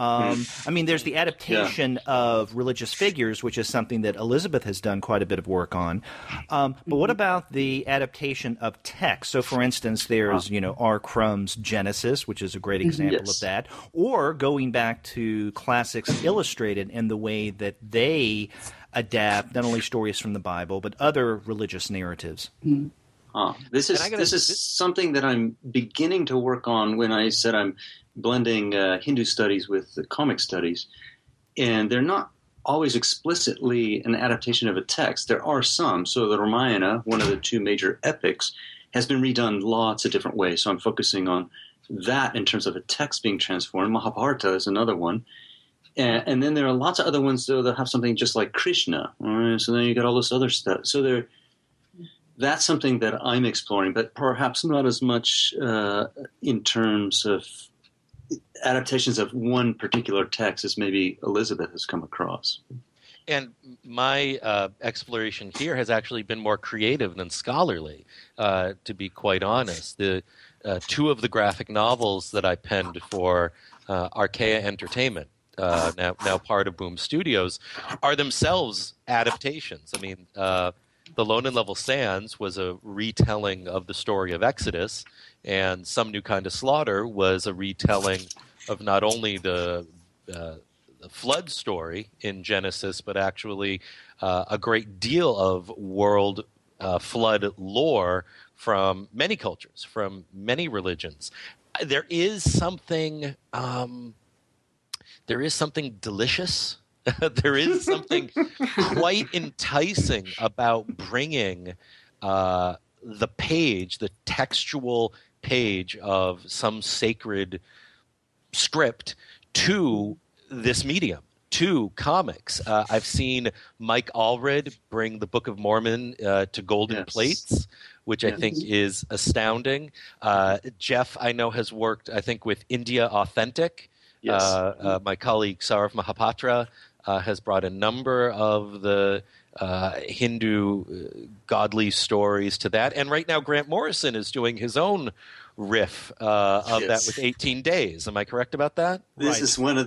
I mean, there's the adaptation of religious figures, which is something that Elizabeth has done quite a bit of work on. But what about the adaptation of text? So, for instance, there's, R. Crumb's Genesis, which is a great example of that. Or going back to Classics Illustrated and the way that they adapt not only stories from the Bible, but other religious narratives. This is something that I'm beginning to work on when I said I'm blending Hindu studies with comic studies, and they're not always explicitly an adaptation of a text. There are some. So the Ramayana, one of the 2 major epics, has been redone lots of different ways. So I'm focusing on that in terms of a text being transformed. Mahabharata is another one. And then there are lots of other ones though that have something just like Krishna. All right? So then you got all this other stuff. So that's something that I'm exploring, but perhaps not as much in terms of adaptations of one particular text as maybe Elizabeth has come across. And my exploration here has actually been more creative than scholarly, to be quite honest. The two of the graphic novels that I penned for Archaea Entertainment, now part of Boom Studios, are themselves adaptations. I mean, The Lone and Level Sands was a retelling of the story of Exodus, and Some New Kind of Slaughter was a retelling of not only the flood story in Genesis, but actually a great deal of world flood lore from many cultures, from many religions. There is something delicious. There is something quite enticing about bringing the page, the textual page of some sacred script to this medium, to comics. I've seen Mike Allred bring the Book of Mormon to golden plates, which I think is astounding. Jeff, I know, has worked, I think, with India Authentic. My colleague Saurav Mahapatra has brought a number of the Hindu godly stories to that. And right now Grant Morrison is doing his own riff of that with 18 Days. Am I correct about that? This is one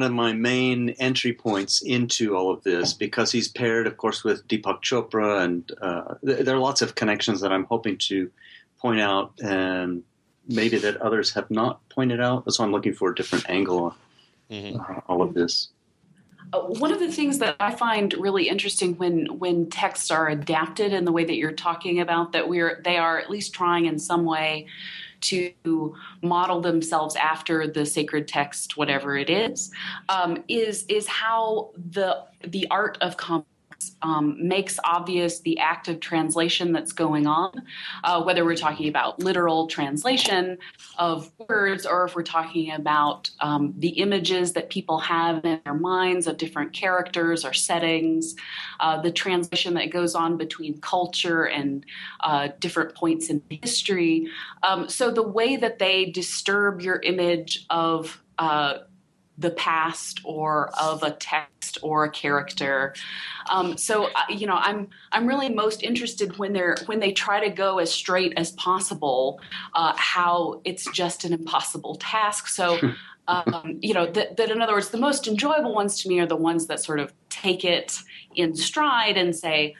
of my main entry points into all of this, because he's paired, of course, with Deepak Chopra, and there are lots of connections that I'm hoping to point out, and maybe that others have not pointed out. So I'm looking for a different angle on all of this. One of the things that I find really interesting when texts are adapted in the way that you're talking about, that they are at least trying in some way to model themselves after the sacred text, whatever it is how the art of comics makes obvious the act of translation that's going on, whether we're talking about literal translation of words, or if we're talking about the images that people have in their minds of different characters or settings, the translation that goes on between culture and different points in history. So the way that they disturb your image of the past or of a text or a character. I'm really most interested when they try to go as straight as possible, how it's just an impossible task. So, that in other words, the most enjoyable ones to me are the ones that sort of take it in stride and say,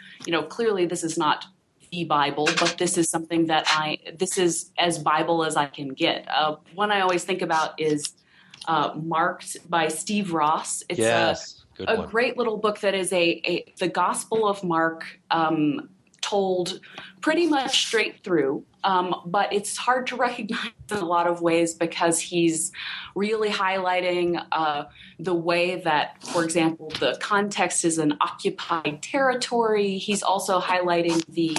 clearly this is not the Bible, but this is something this is as Bible as I can get. One I always think about is Marked by Steve Ross. It's a great little book that is the Gospel of Mark told pretty much straight through, but it's hard to recognize in a lot of ways because he's really highlighting the way that, for example, the context is an occupied territory. He's also highlighting the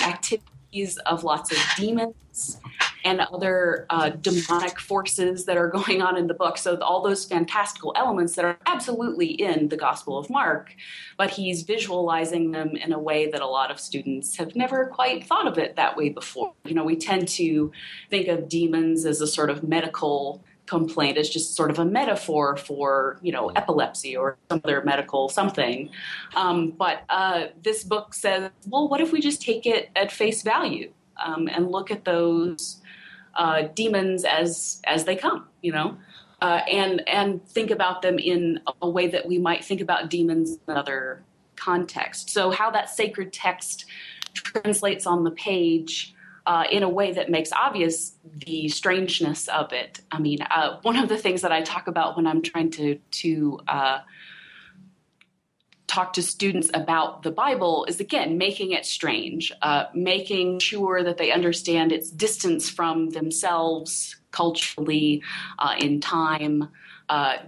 activities of lots of demons and other demonic forces that are going on in the book. So all those fantastical elements that are absolutely in the Gospel of Mark, but he's visualizing them in a way that a lot of students have never quite thought of it that way before. We tend to think of demons as a sort of medical complaint, as just sort of a metaphor for, epilepsy or some other medical something. But this book says, well, what if we just take it at face value and look at those demons as they come, and think about them in a way that we might think about demons in another context. So how that sacred text translates on the page in a way that makes obvious the strangeness of it. I mean, one of the things that I talk about when I'm trying to talk to students about the Bible is, again, making it strange, making sure that they understand its distance from themselves culturally, in time,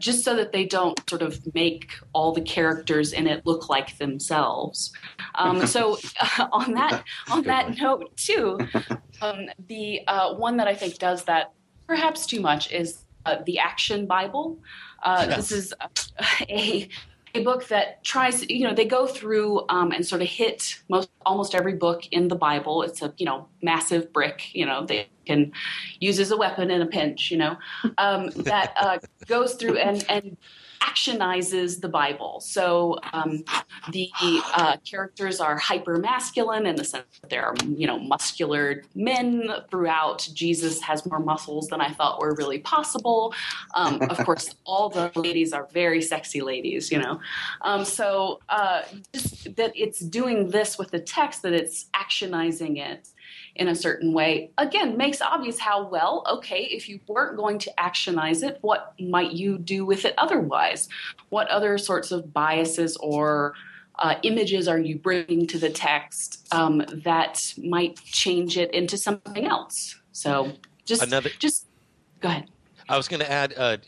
just so that they don't sort of make all the characters in it look like themselves. So on that note, too, the one that I think does that perhaps too much is the Action Bible. This is a book that tries, they go through and sort of hit almost every book in the Bible. It's a, massive brick, they can use as a weapon in a pinch, that goes through and actionizes the Bible. So the characters are hyper masculine in the sense that there are, muscular men throughout. Jesus has more muscles than I thought were really possible. Of course, all the ladies are very sexy ladies, So just that it's doing this with the text, that it's actionizing it in a certain way, again, makes obvious how well, okay, if you weren't going to actionize it, what might you do with it otherwise? What other sorts of biases or images are you bringing to the text that might change it into something else? So just go ahead. I was going to add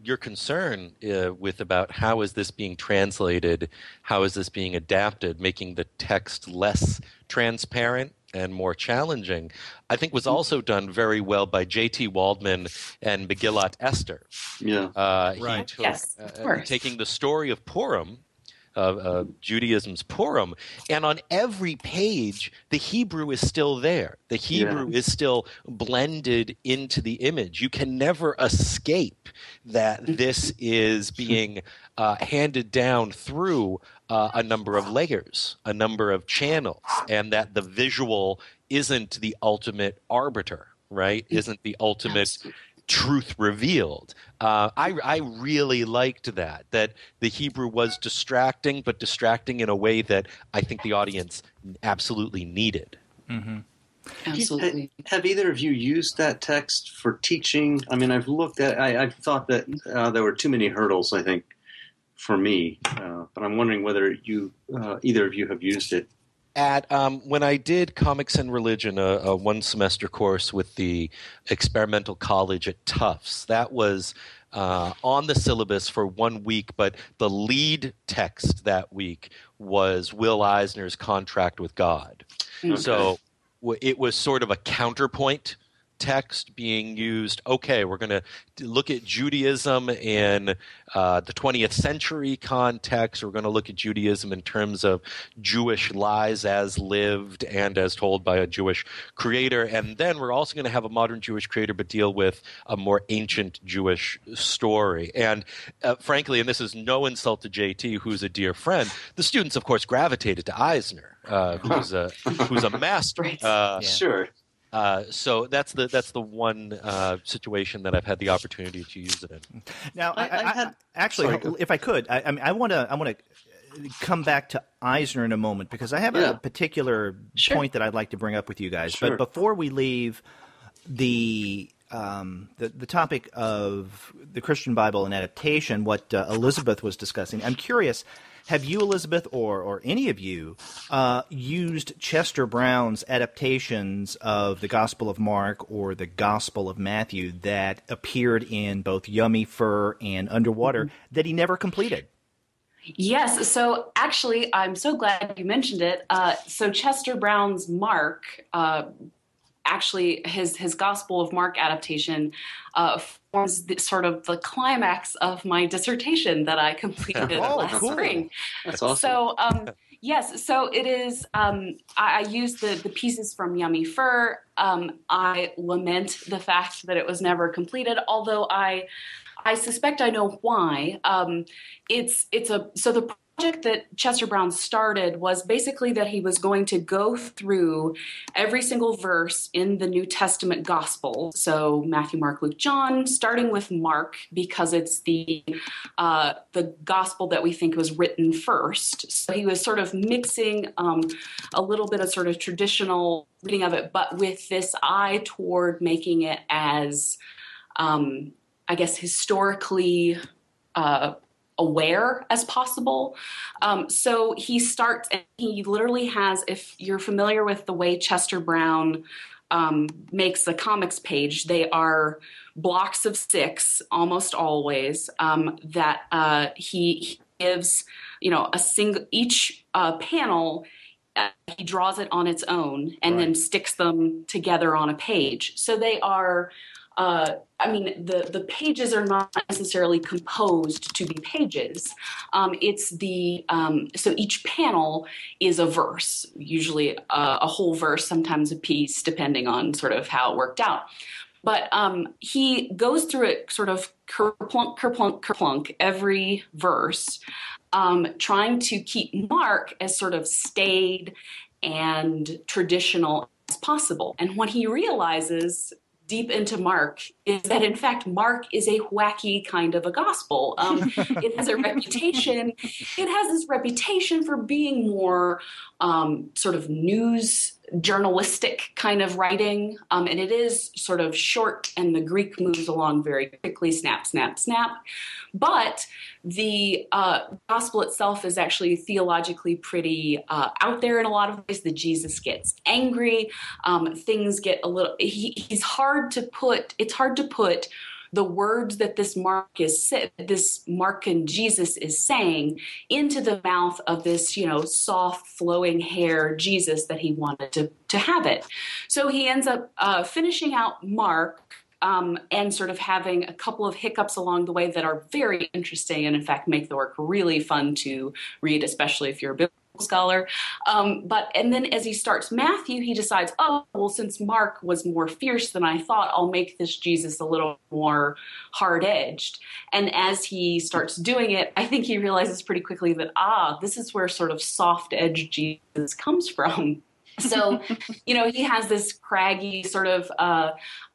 your concern with about how is this being translated, how is this being adapted, making the text less transparent and more challenging, I think was also done very well by J.T. Waldman and Megillat Esther. Yeah. Right. He took, Yes, of course. taking the story of Purim, Judaism's Purim, and on every page, the Hebrew is still there. The Hebrew is still blended into the image. You can never escape that this is being handed down through a number of layers, a number of channels, and that the visual isn't the ultimate arbiter, right? Isn't the ultimate truth revealed. I really liked that the Hebrew was distracting, but distracting in a way that I think the audience absolutely needed. Mm-hmm. Absolutely. Have either of you used that text for teaching? I mean, I've looked at I've thought that there were too many hurdles, I think, for me. But I'm wondering whether either of you have used it. When I did Comics and Religion, a one-semester course with the Experimental College at Tufts, that was on the syllabus for 1 week, but the lead text that week was Will Eisner's Contract with God. Okay. So it was sort of a counterpoint text being used. Okay, we're going to look at Judaism in the 20th century context. We're going to look at Judaism in terms of Jewish lies as lived and as told by a Jewish creator. And then we're also going to have a modern Jewish creator but deal with a more ancient Jewish story. And frankly, and this is no insult to JT, who's a dear friend, the students, of course, gravitated to Eisner, who's a master. Sure. So that's the one situation that I've had the opportunity to use it in. Now, Sorry, if I could, I want to come back to Eisner in a moment because I have a particular point that I'd like to bring up with you guys. Sure. But before we leave the topic of the Christian Bible and adaptation, what Elizabeth was discussing, I'm curious. Have you, Elizabeth, or any of you, used Chester Brown's adaptations of the Gospel of Mark or the Gospel of Matthew that appeared in both Yummy Fur and Underwater that he never completed? Yes. So actually, I'm so glad you mentioned it. So Chester Brown's Mark, actually his Gospel of Mark adaptation forms sort of the climax of my dissertation that I completed last spring. That's awesome. So yes, so it is. I used the pieces from Yummy Fur. I lament the fact that it was never completed, although I suspect I know why. So the project that Chester Brown started was basically that he was going to go through every single verse in the New Testament gospel. So Matthew, Mark, Luke, John, starting with Mark because it's the gospel that we think was written first. So he was sort of mixing a little bit of sort of traditional reading of it, but with this eye toward making it as, I guess, historically aware as possible. So he starts, and he literally has, if you're familiar with the way Chester Brown makes the comics page, they are blocks of 6 almost always that he gives, a single, each panel, he draws it on its own and then sticks them together on a page. So they are the pages are not necessarily composed to be pages. So each panel is a verse, usually a whole verse, sometimes a piece, depending on sort of how it worked out. But he goes through it sort of kerplunk, kerplunk, kerplunk every verse, trying to keep Mark as sort of staid and traditional as possible. And what he realizes deep into Mark is that, in fact, Mark is a wacky kind of a gospel. It has a reputation. It has this reputation for being more sort of news journalistic kind of writing. And it is sort of short, and the Greek moves along very quickly, snap, snap, snap. But the gospel itself is actually theologically pretty out there in a lot of ways. That Jesus gets angry. Things get a little. He's hard to put. It's hard to put the words that this Mark and Jesus is saying into the mouth of this, soft flowing hair Jesus that he wanted to have it. So he ends up finishing out Mark. And sort of having a couple of hiccups along the way that are very interesting and, in fact, make the work really fun to read, especially if you're a biblical scholar. And then as he starts Matthew, he decides, since Mark was more fierce than I thought, I'll make this Jesus a little more hard-edged. And as he starts doing it, I think he realizes pretty quickly that, this is where sort of soft-edged Jesus comes from. So, he has this craggy sort of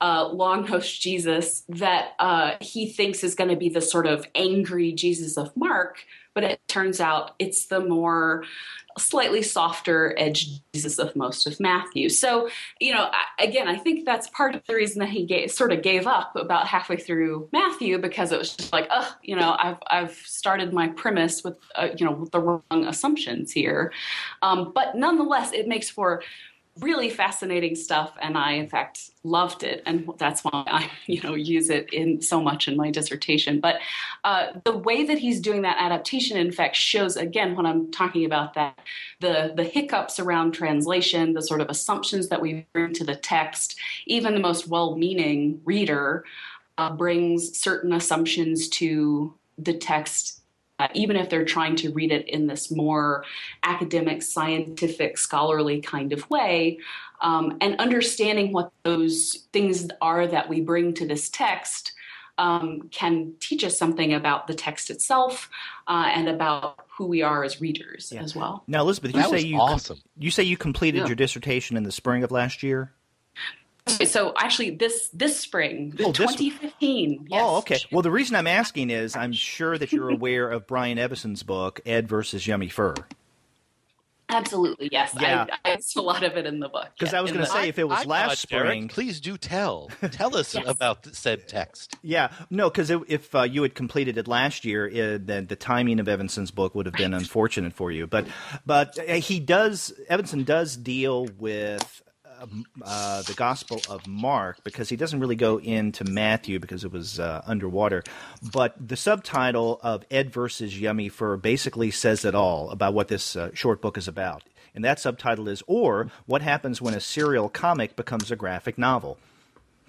long-nosed Jesus that he thinks is going to be the sort of angry Jesus of Mark, but it turns out it's the more slightly softer edged Jesus of most of Matthew. So, I think that's part of the reason that he gave up about halfway through Matthew, because it was just like, I've started my premise with the wrong assumptions here. But nonetheless, it makes for really fascinating stuff, and I, in fact, loved it, and that's why I, use it in so much in my dissertation. But the way that he's doing that adaptation, in fact, shows, again, when I'm talking about that, the hiccups around translation, the sort of assumptions that we bring to the text. Even the most well-meaning reader brings certain assumptions to the text, even if they're trying to read it in this more academic, scientific, scholarly kind of way, and understanding what those things are that we bring to this text can teach us something about the text itself and about who we are as readers as well. Now, Elizabeth, you say you completed your dissertation in the spring of last year? So actually this spring, 2015. Yes. Oh, okay. Well, the reason I'm asking is I'm sure that you're aware of Brian Evison's book, Ed versus Yummy Fur. Absolutely, yes. Yeah. I saw a lot of it in the book. Because I was going to say, if it was last spring... Derek, please do tell us about said text. Yeah, no, because if you had completed it last year, then the timing of Evanson's book would have been unfortunate for you. But Evanson does deal with the Gospel of Mark, because he doesn't really go into Matthew because it was underwater. But the subtitle of Ed versus Yummy Fur basically says it all about what this short book is about. And that subtitle is, or what happens when a serial comic becomes a graphic novel.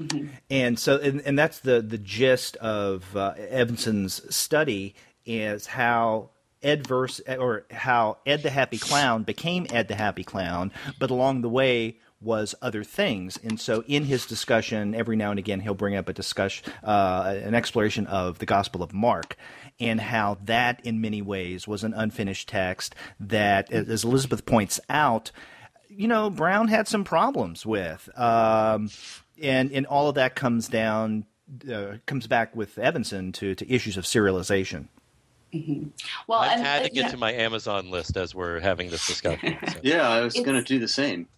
Mm-hmm. And so, and that's the gist of Evanson's study, is how Ed the Happy Clown became Ed the Happy Clown, but along the way was other things. And so in his discussion, every now and again, he'll bring up an exploration of the Gospel of Mark, and how that in many ways was an unfinished text that, as Elizabeth points out, Brown had some problems with. And all of that comes back with Evanson to issues of serialization. Mm-hmm. Well, I've had to get to my Amazon list as we're having this discussion. So. Yeah, I was going to do the same.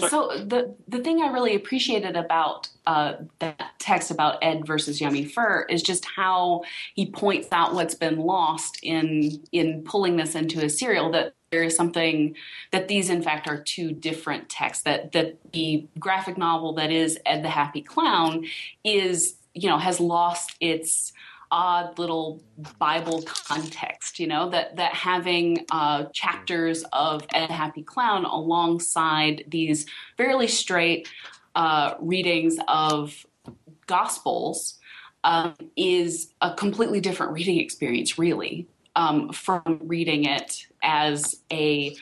So the thing I really appreciated about that text about Ed versus Yummy Fur is just how he points out what's been lost in pulling this into a serial, that there is something that these, in fact, are two different texts, that the graphic novel that is Ed the Happy Clown has lost its odd little Bible context, that having chapters of Ed Happy Clown alongside these fairly straight readings of Gospels is a completely different reading experience, really, from reading it as a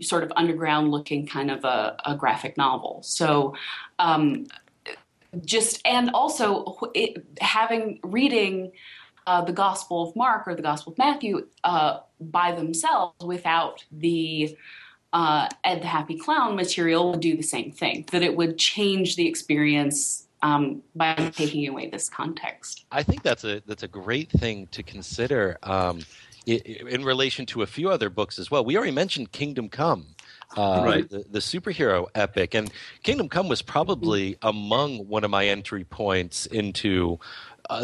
sort of underground looking kind of a graphic novel. So and also reading the Gospel of Mark or the Gospel of Matthew by themselves without the Ed the Happy Clown material would do the same thing, that it would change the experience by taking away this context. I think that's a great thing to consider in relation to a few other books as well. We already mentioned Kingdom Come, Right. the superhero epic, and Kingdom Come was probably among one of my entry points into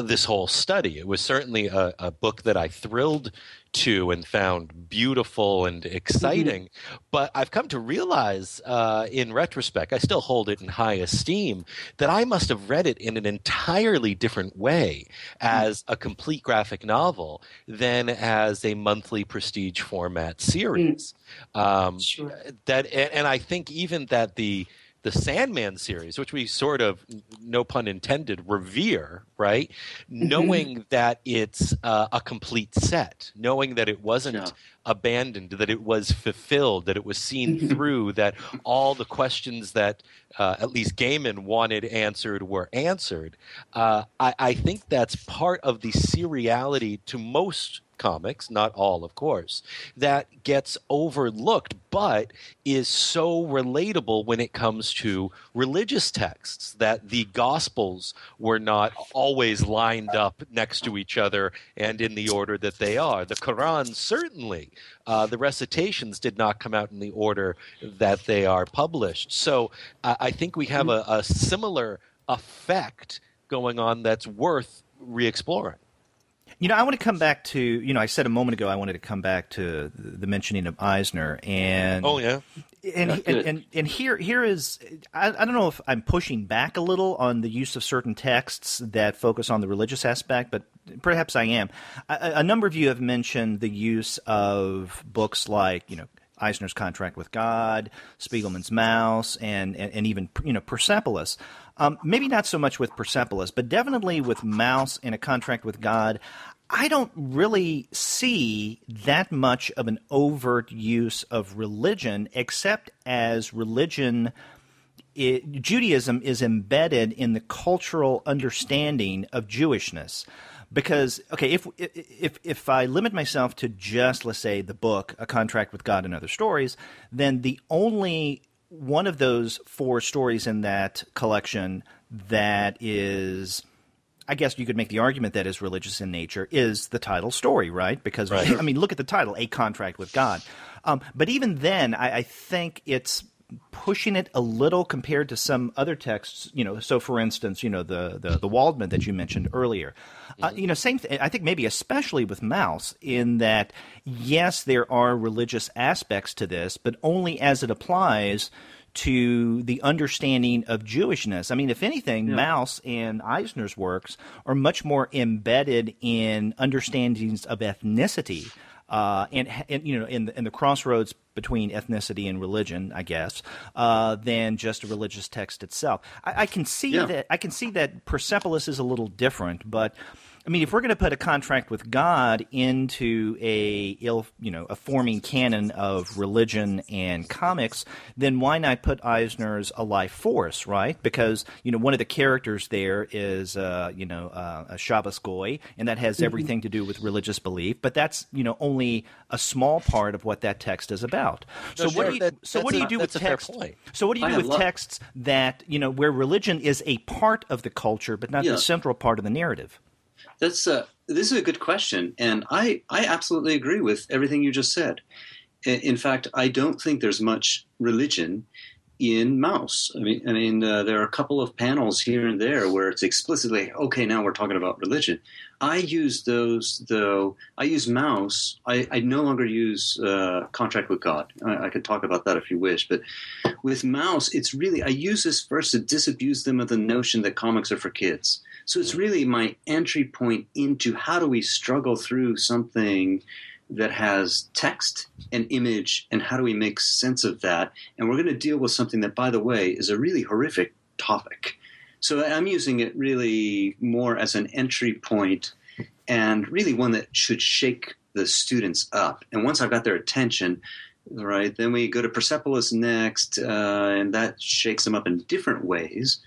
this whole study. It was certainly a book that I thrilled to and found beautiful and exciting. But I've come to realize in retrospect, I still hold it in high esteem, that I must have read it in an entirely different way as a complete graphic novel than as a monthly prestige format series. Sure. And I think even that the Sandman series, which we sort of, no pun intended, revere, right? Knowing that it's a complete set, knowing that it wasn't abandoned, that it was fulfilled, that it was seen through, that all the questions that at least Gaiman wanted answered were answered. I think that's part of the seriality to most comics, not all, of course, that gets overlooked, but is so relatable when it comes to religious texts, that the Gospels were not always lined up next to each other and in the order that they are. The Quran, certainly. The recitations did not come out in the order that they are published. So I think we have a similar effect going on that's worth re-exploring. I want to come back to, I said a moment ago I wanted to come back to the mentioning of Eisner. And oh, yeah. And here is, I don't know if I'm pushing back a little on the use of certain texts that focus on the religious aspect, but perhaps I am. A number of you have mentioned the use of books like, Eisner's Contract with God, Spiegelman's Mouse, and even Persepolis. Maybe not so much with Persepolis, but definitely with Mouse and A Contract with God. I don't really see that much of an overt use of religion, except as religion, Judaism is embedded in the cultural understanding of Jewishness. Because, okay, if I limit myself to just, let's say, the book, A Contract with God and Other Stories, then the only one of those 4 stories in that collection that is, I guess you could make the argument that is religious in nature, is the title story, right? Because, right. I mean, look at the title, A Contract with God. But even then, I think it's pushing it a little compared to some other texts, so for instance, the Waldman that you mentioned earlier. Same thing, I think maybe especially with Mouse, in that, yes, there are religious aspects to this, but only as it applies to the understanding of Jewishness. I mean, if anything, Mouse and Eisner's works are much more embedded in understandings of ethnicity, and in the crossroads between ethnicity and religion, I guess, than just a religious text itself. I can see that. I can see that Persepolis is a little different, but I mean, if we're going to put A Contract with God into a forming canon of religion and comics, then why not put Eisner's A Life Force, right? Because one of the characters there is a Shabbos Goy, and that has everything to do with religious belief. But that's only a small part of what that text is about. So what do you do with texts? So what do you do with texts that where religion is a part of the culture, but not the central part of the narrative? This is a good question, and I absolutely agree with everything you just said. In fact, I don't think there's much religion in Mouse. I mean, there are a couple of panels here and there where it's explicitly, okay, now we're talking about religion. I use those, though. I use Mouse. I no longer use Contract with God. I could talk about that if you wish. But with Mouse, it's really, I use this first to disabuse them of the notion that comics are for kids. So it's really my entry point into how do we struggle through something that has text and image, and how do we make sense of that? And we're going to deal with something that, by the way, is a really horrific topic. So I'm using it really more as an entry point, and really one that should shake the students up. And once I've got their attention, right, then we go to Persepolis next, and that shakes them up in different ways.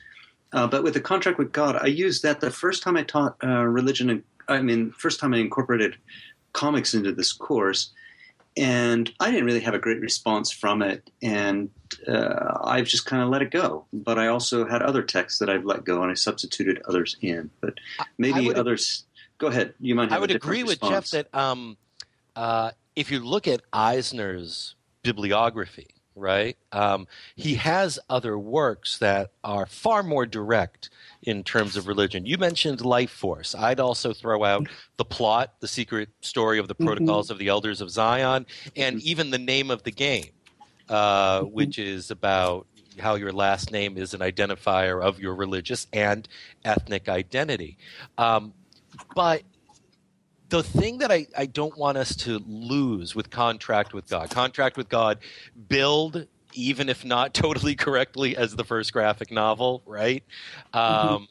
But with the contract with God, I used that the first time I taught religion. First time I incorporated comics into this course, and I didn't really have a great response from it, and I've just kind of let it go. But I also had other texts that I've let go, and I substituted others in. But maybe others. Go ahead. You might have. I would a different agree response. with Jeff that if you look at Eisner's bibliography, right, he has other works that are far more direct in terms of religion. You mentioned Life Force. I'd also throw out The Plot, The Secret Story of the Protocols of the Elders of Zion, and even The Name of the Game, which is about how your last name is an identifier of your religious and ethnic identity. But the thing that I don't want us to lose with Contract with God, billed, even if not totally correctly, as the first graphic novel, right? And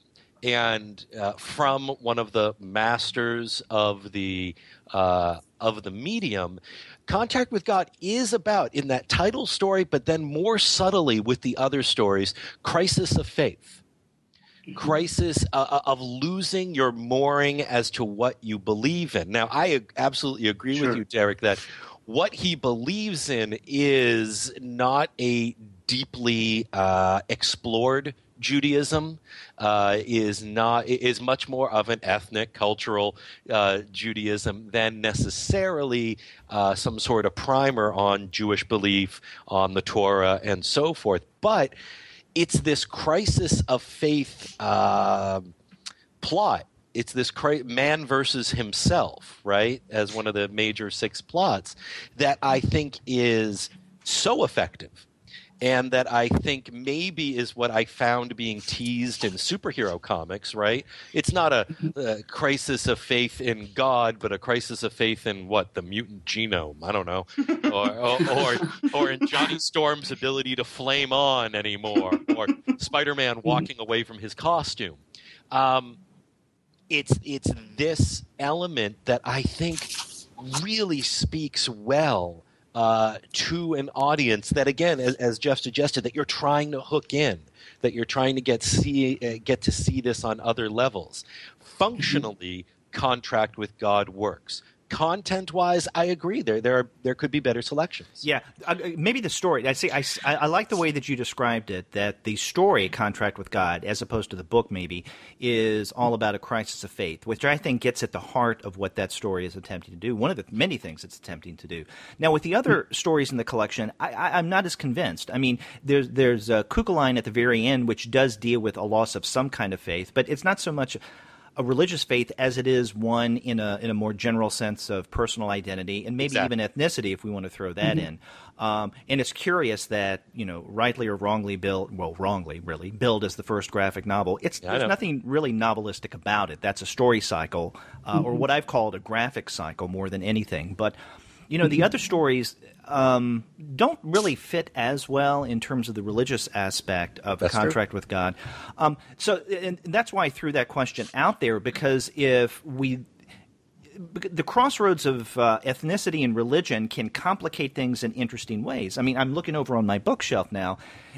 from one of the masters of the medium, Contact with God is about, in that title story, but then more subtly with the other stories, crisis of faith. Crisis of losing your mooring as to what you believe in. Now, I absolutely agree with you, Derek, that what he believes in is not a deeply explored Judaism, is much more of an ethnic, cultural Judaism than necessarily some sort of primer on Jewish belief, on the Torah, and so forth. But it's this crisis of faith plot. It's this man versus himself, right, as one of the major 6 plots that I think is so effective, and that I think maybe is what I found being teased in superhero comics, right? It's not a crisis of faith in God, but a crisis of faith in the mutant genome. I don't know, or in Johnny Storm's ability to flame on anymore, or Spider-Man walking away from his costume. It's this element that I think really speaks well to an audience that, again, as Jeff suggested, that you're trying to hook in, that you're trying to get to see this on other levels. Functionally, Contract with God works. Content-wise, I agree. There could be better selections. Yeah, maybe the story. I like the way that you described it. That the story, Contract with God, as opposed to the book, maybe, is all about a crisis of faith, which I think gets at the heart of what that story is attempting to do. One of the many things it's attempting to do. Now, with the other stories in the collection, I'm not as convinced. I mean, there's Kukeline at the very end, which does deal with a loss of some kind of faith, but it's not so much a religious faith as it is one in a more general sense of personal identity and maybe even ethnicity, if we want to throw that in. And it's curious that, rightly or wrongly wrongly really billed as the first graphic novel. There's nothing really novelistic about it. That's a story cycle, or what I've called a graphic cycle more than anything. But the other stories don't really fit as well in terms of the religious aspect of the Contract with God. And that's why I threw that question out there, because the crossroads of ethnicity and religion can complicate things in interesting ways. I mean, I'm looking over on my bookshelf now,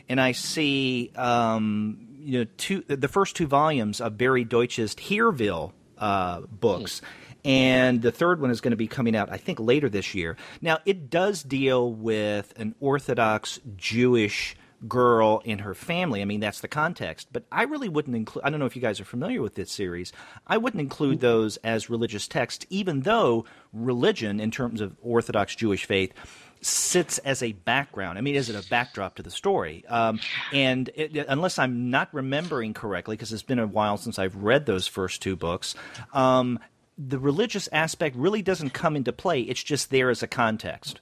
and I see the first 2 volumes of Barry Deutsch's Hearville books. And the third one is going to be coming out, I think, later this year. Now, it does deal with an Orthodox Jewish girl and her family. I mean, that's the context. But I really wouldn't include – I don't know if you guys are familiar with this series. I wouldn't include those as religious texts, even though religion, in terms of Orthodox Jewish faith, sits as a background. I mean, is it a backdrop to the story? Unless I'm not remembering correctly, because it's been a while since I've read those first 2 books, the religious aspect really doesn't come into play. It's just there as a context.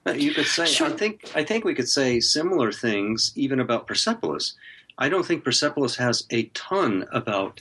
You could say, sure. I think we could say similar things even about Persepolis. I don't think Persepolis has a ton about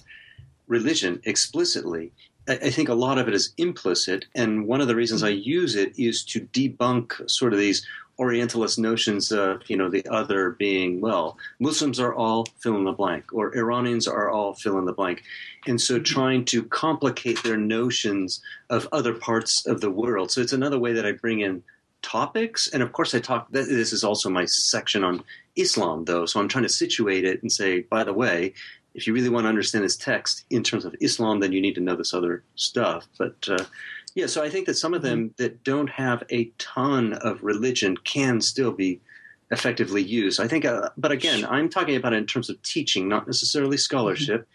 religion explicitly. I think a lot of it is implicit, and one of the reasons I use it is to debunk sort of these Orientalist notions of, the other being, well, Muslims are all fill in the blank, or Iranians are all fill in the blank. And so trying to complicate their notions of other parts of the world. So it's another way that I bring in topics. And of course this is also my section on Islam, though. So I'm trying to situate it and say, by the way, if you really want to understand this text in terms of Islam, then you need to know this other stuff. But so I think that some of them that don't have a ton of religion can still be effectively used. I think, but again, I'm talking about it in terms of teaching, not necessarily scholarship.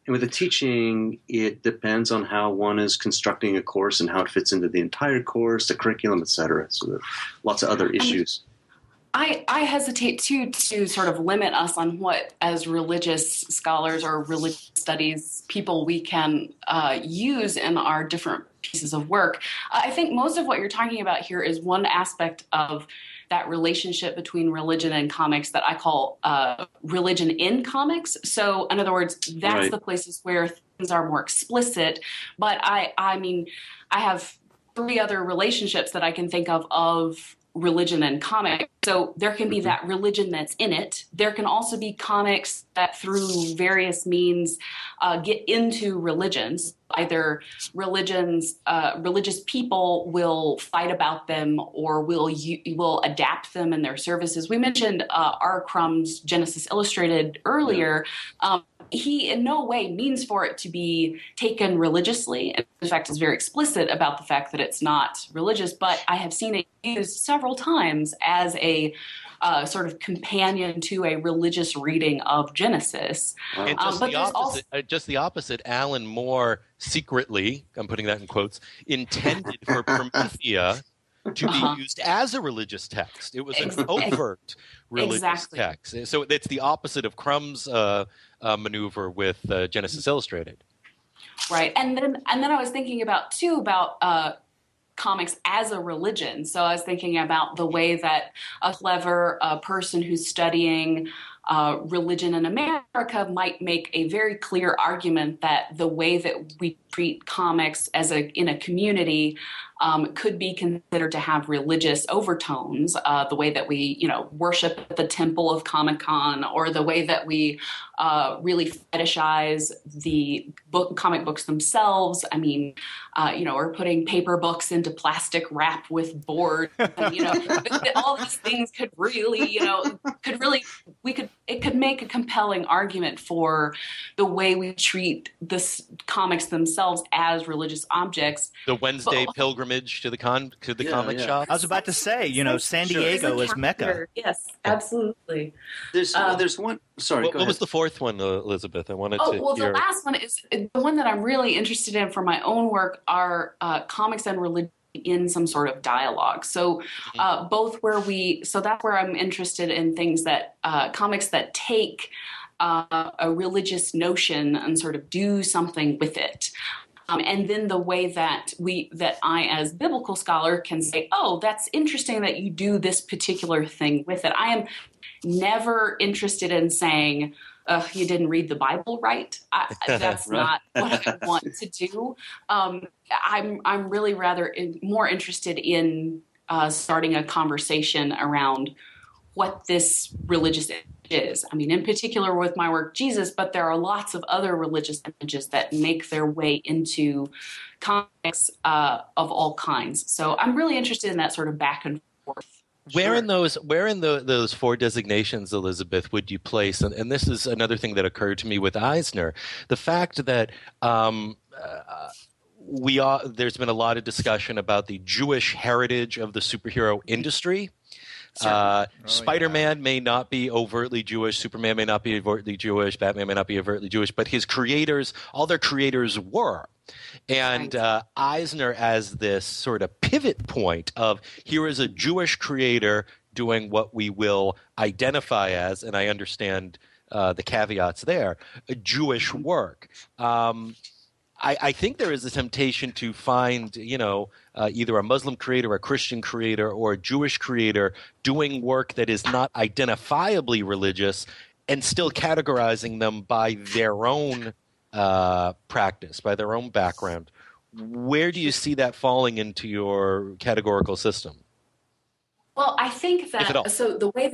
And with the teaching, it depends on how one is constructing a course and how it fits into the entire course, the curriculum, et cetera. So there are lots of other issues. I hesitate, too, to sort of limit us on what, as religious scholars or religious studies people, we can use in our different pieces of work. I think most of what you're talking about here is one aspect of that relationship between religion and comics that I call religion in comics. So, in other words, that's the places where things are more explicit. But I mean, I have 3 other relationships that I can think of religion and comics. So there can be that religion that's in it. There can also be comics that through various means get into religions. Either religious people will fight about them or will adapt them in their services. We mentioned R. Crumb's Genesis Illustrated earlier. He in no way means for it to be taken religiously. In fact, is very explicit about the fact that it's not religious, but I have seen it used several times as a sort of companion to a religious reading of Genesis. And just the opposite, Alan Moore secretly, I'm putting that in quotes, intended for Promethea to be used as a religious text. It was an overt religious text. So it's the opposite of Crumb's maneuver with Genesis Illustrated. Right. And then I was thinking about comics as a religion. So I was thinking about the way that a clever person who's studying religion in America might make a very clear argument that the way that we treat comics in a community could be considered to have religious overtones, the way that we, worship at the temple of Comic-Con, or the way that we really fetishize the comic books themselves. I mean, we're putting paper books into plastic wrap with board. And, all these things could really, it could make a compelling argument for the way we treat comics themselves as religious objects. The Wednesday pilgrimage to the comic shop. I was about to say, San Diego is Mecca. Yes, absolutely. There's one. Sorry, what was the 4th one, Elizabeth? I wanted to hear. The last one is the one that I'm really interested in for my own work are comics and religion in some sort of dialogue. So that's where I'm interested in things that comics that take a religious notion and sort of do something with it. And then the way that I, as biblical scholar, can say, oh, that's interesting that you do this particular thing with it. I am never interested in saying, you didn't read the Bible right. That's not what I want to do. I'm really more interested in starting a conversation around what this religious is. I mean, in particular with my work, Jesus, but there are lots of other religious images that make their way into comics of all kinds. So I'm really interested in that sort of back and forth. Where in those 4 designations, Elizabeth, would you place? And this is another thing that occurred to me with Eisner, the fact that there's been a lot of discussion about the Jewish heritage of the superhero industry. Spider-Man may not be overtly Jewish, Superman may not be overtly Jewish, Batman may not be overtly Jewish, but all their creators were. And Eisner as this sort of pivot point of here is a Jewish creator doing what we will identify as, and I understand the caveats there, a Jewish work. I think there is a temptation to find, either a Muslim creator, a Christian creator, or a Jewish creator doing work that is not identifiably religious and still categorizing them by their own practice, by their own background. Where do you see that falling into your categorical system? Well, I think If at all. that so the way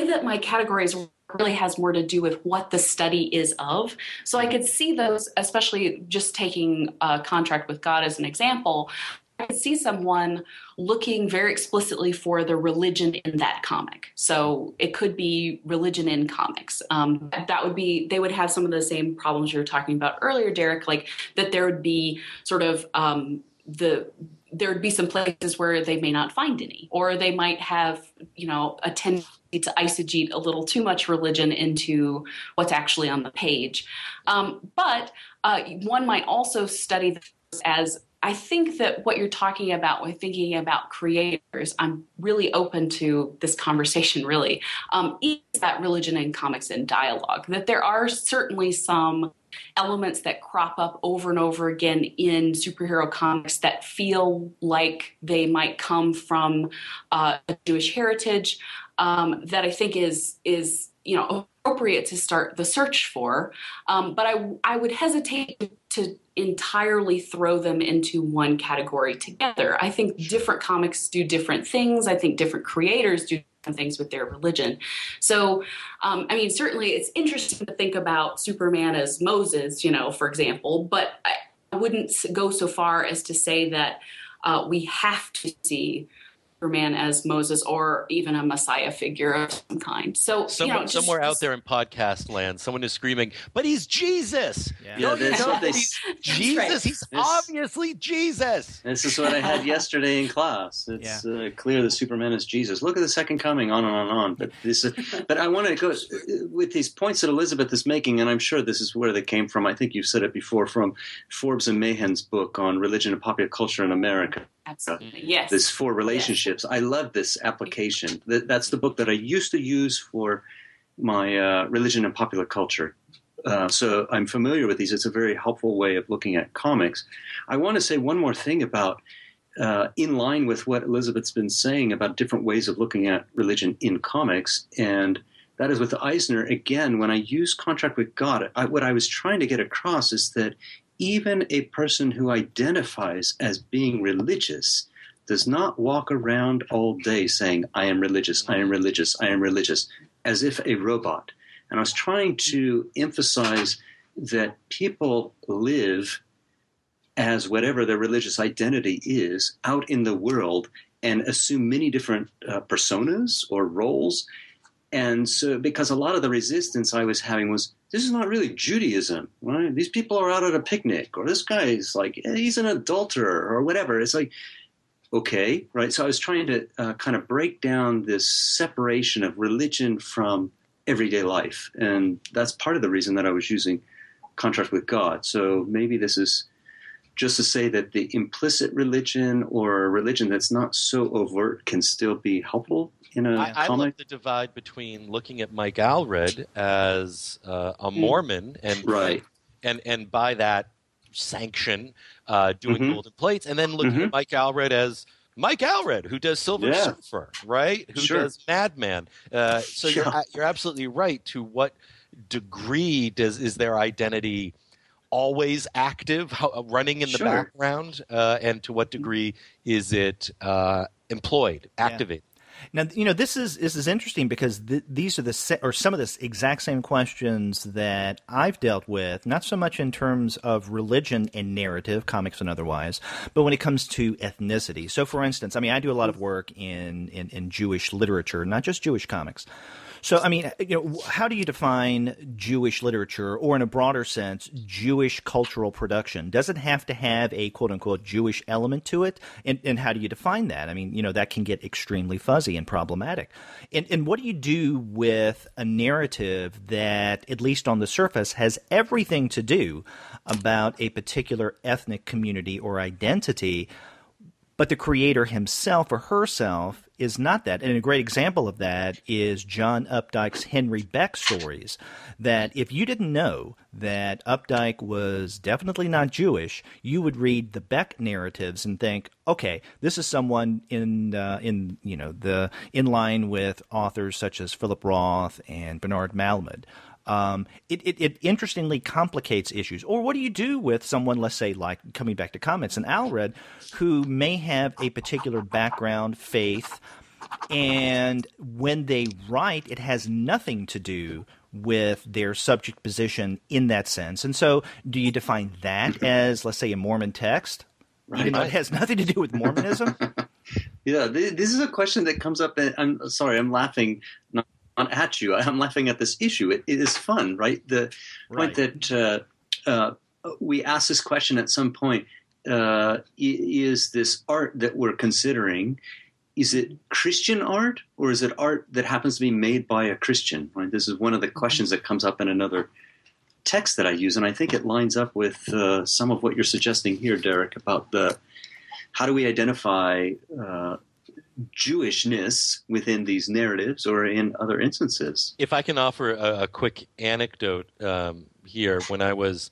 that my categories really has more to do with what the study is of. So I could see those, especially just taking Contract with God as an example. I could see someone looking very explicitly for the religion in that comic. So it could be religion in comics. That would be, they would have some of the same problems you were talking about earlier, Derek, like that there would be sort of there would be some places where they may not find any, or they might have, a tendency to eisegete a little too much religion into what's actually on the page. But one might also study this as, I think that what you're talking about when thinking about creators, I'm really open to this conversation really, is that religion in comics and dialogue, that there are certainly some elements that crop up over and over again in superhero comics that feel like they might come from a Jewish heritage, that I think is appropriate to start the search for. But I would hesitate to entirely throw them into one category together. I think different comics do different things. I think different creators do different things with their religion. So, certainly it's interesting to think about Superman as Moses, for example, but I wouldn't go so far as to say that we have to see Superman as Moses or even a Messiah figure of some kind. So, somewhere out there in podcast land, someone is screaming, "But he's Jesus!" Yeah, that's what they. He's Jesus. Right. He's obviously Jesus. This is what I had yesterday in class. It's clear that Superman is Jesus. Look at the second coming, on and on and on. But I want to go with these points that Elizabeth is making, and I'm sure this is where they came from. I think you've said it before, from Forbes and Mahan's book on religion and popular culture in America. Absolutely, yes. There's 4 relationships. Yes. I love this application. That's the book that I used to use for my religion and popular culture. So I'm familiar with these. It's a very helpful way of looking at comics. I want to say one more thing about, in line with what Elizabeth's been saying about different ways of looking at religion in comics, and that is with Eisner. Again, when I use Contract with God, what I was trying to get across is that even a person who identifies as being religious does not walk around all day saying, "I am religious, I am religious, I am religious," as if a robot. And I was trying to emphasize that people live as whatever their religious identity is out in the world and assume many different personas or roles. And so, because a lot of the resistance I was having was, this is not really Judaism, right? These people are out at a picnic, or this guy is like, he's an adulterer, or whatever. It's like, okay, right? So I was trying to kind of break down this separation of religion from everyday life. And that's part of the reason that I was using Contract with God. So maybe this is just to say that the implicit religion or a religion that's not so overt can still be helpful in a comic. I love the divide between looking at Mike Allred as a Mormon and by that sanction doing golden plates, and then looking at Mike Allred as Mike Allred, who does Silver Surfer, right? Who does Madman. So you're absolutely right. To what degree is their identity always active, running in the background, and to what degree is it employed, activated? Now, this is interesting because these are some of the exact same questions that I've dealt with, not so much in terms of religion and narrative, comics and otherwise, but when it comes to ethnicity. So, for instance, I do a lot of work in Jewish literature, not just Jewish comics. So, how do you define Jewish literature, or in a broader sense, Jewish cultural production? Does it have to have a quote-unquote Jewish element to it? And how do you define that? That can get extremely fuzzy and problematic. And what do you do with a narrative that, at least on the surface, has everything to do about a particular ethnic community or identity, but the creator himself or herself is not that? And a great example of that is John Updike's Henry Beck stories, that if you didn't know that Updike was definitely not Jewish, you would read the Beck narratives and think, okay, this is someone in line with authors such as Philip Roth and Bernard Malamud. It interestingly complicates issues. Or what do you do with someone, let's say, like coming back to comments, an Allred, who may have a particular background, faith, And when they write, it has nothing to do with their subject position in that sense. And so do you define that as, let's say, a Mormon text, even though it has nothing to do with Mormonism? Yeah, this is a question that comes up, and I'm sorry, I'm laughing not at you. I'm laughing at this issue. It is fun, right? The point that we ask this question at some point, is this art that we're considering, is it Christian art, or is it art that happens to be made by a Christian? Right? This is one of the questions that comes up in another text that I use, and I think it lines up with some of what you're suggesting here, Derek, about how do we identify Jewishness within these narratives or in other instances. If I can offer a quick anecdote here, when I was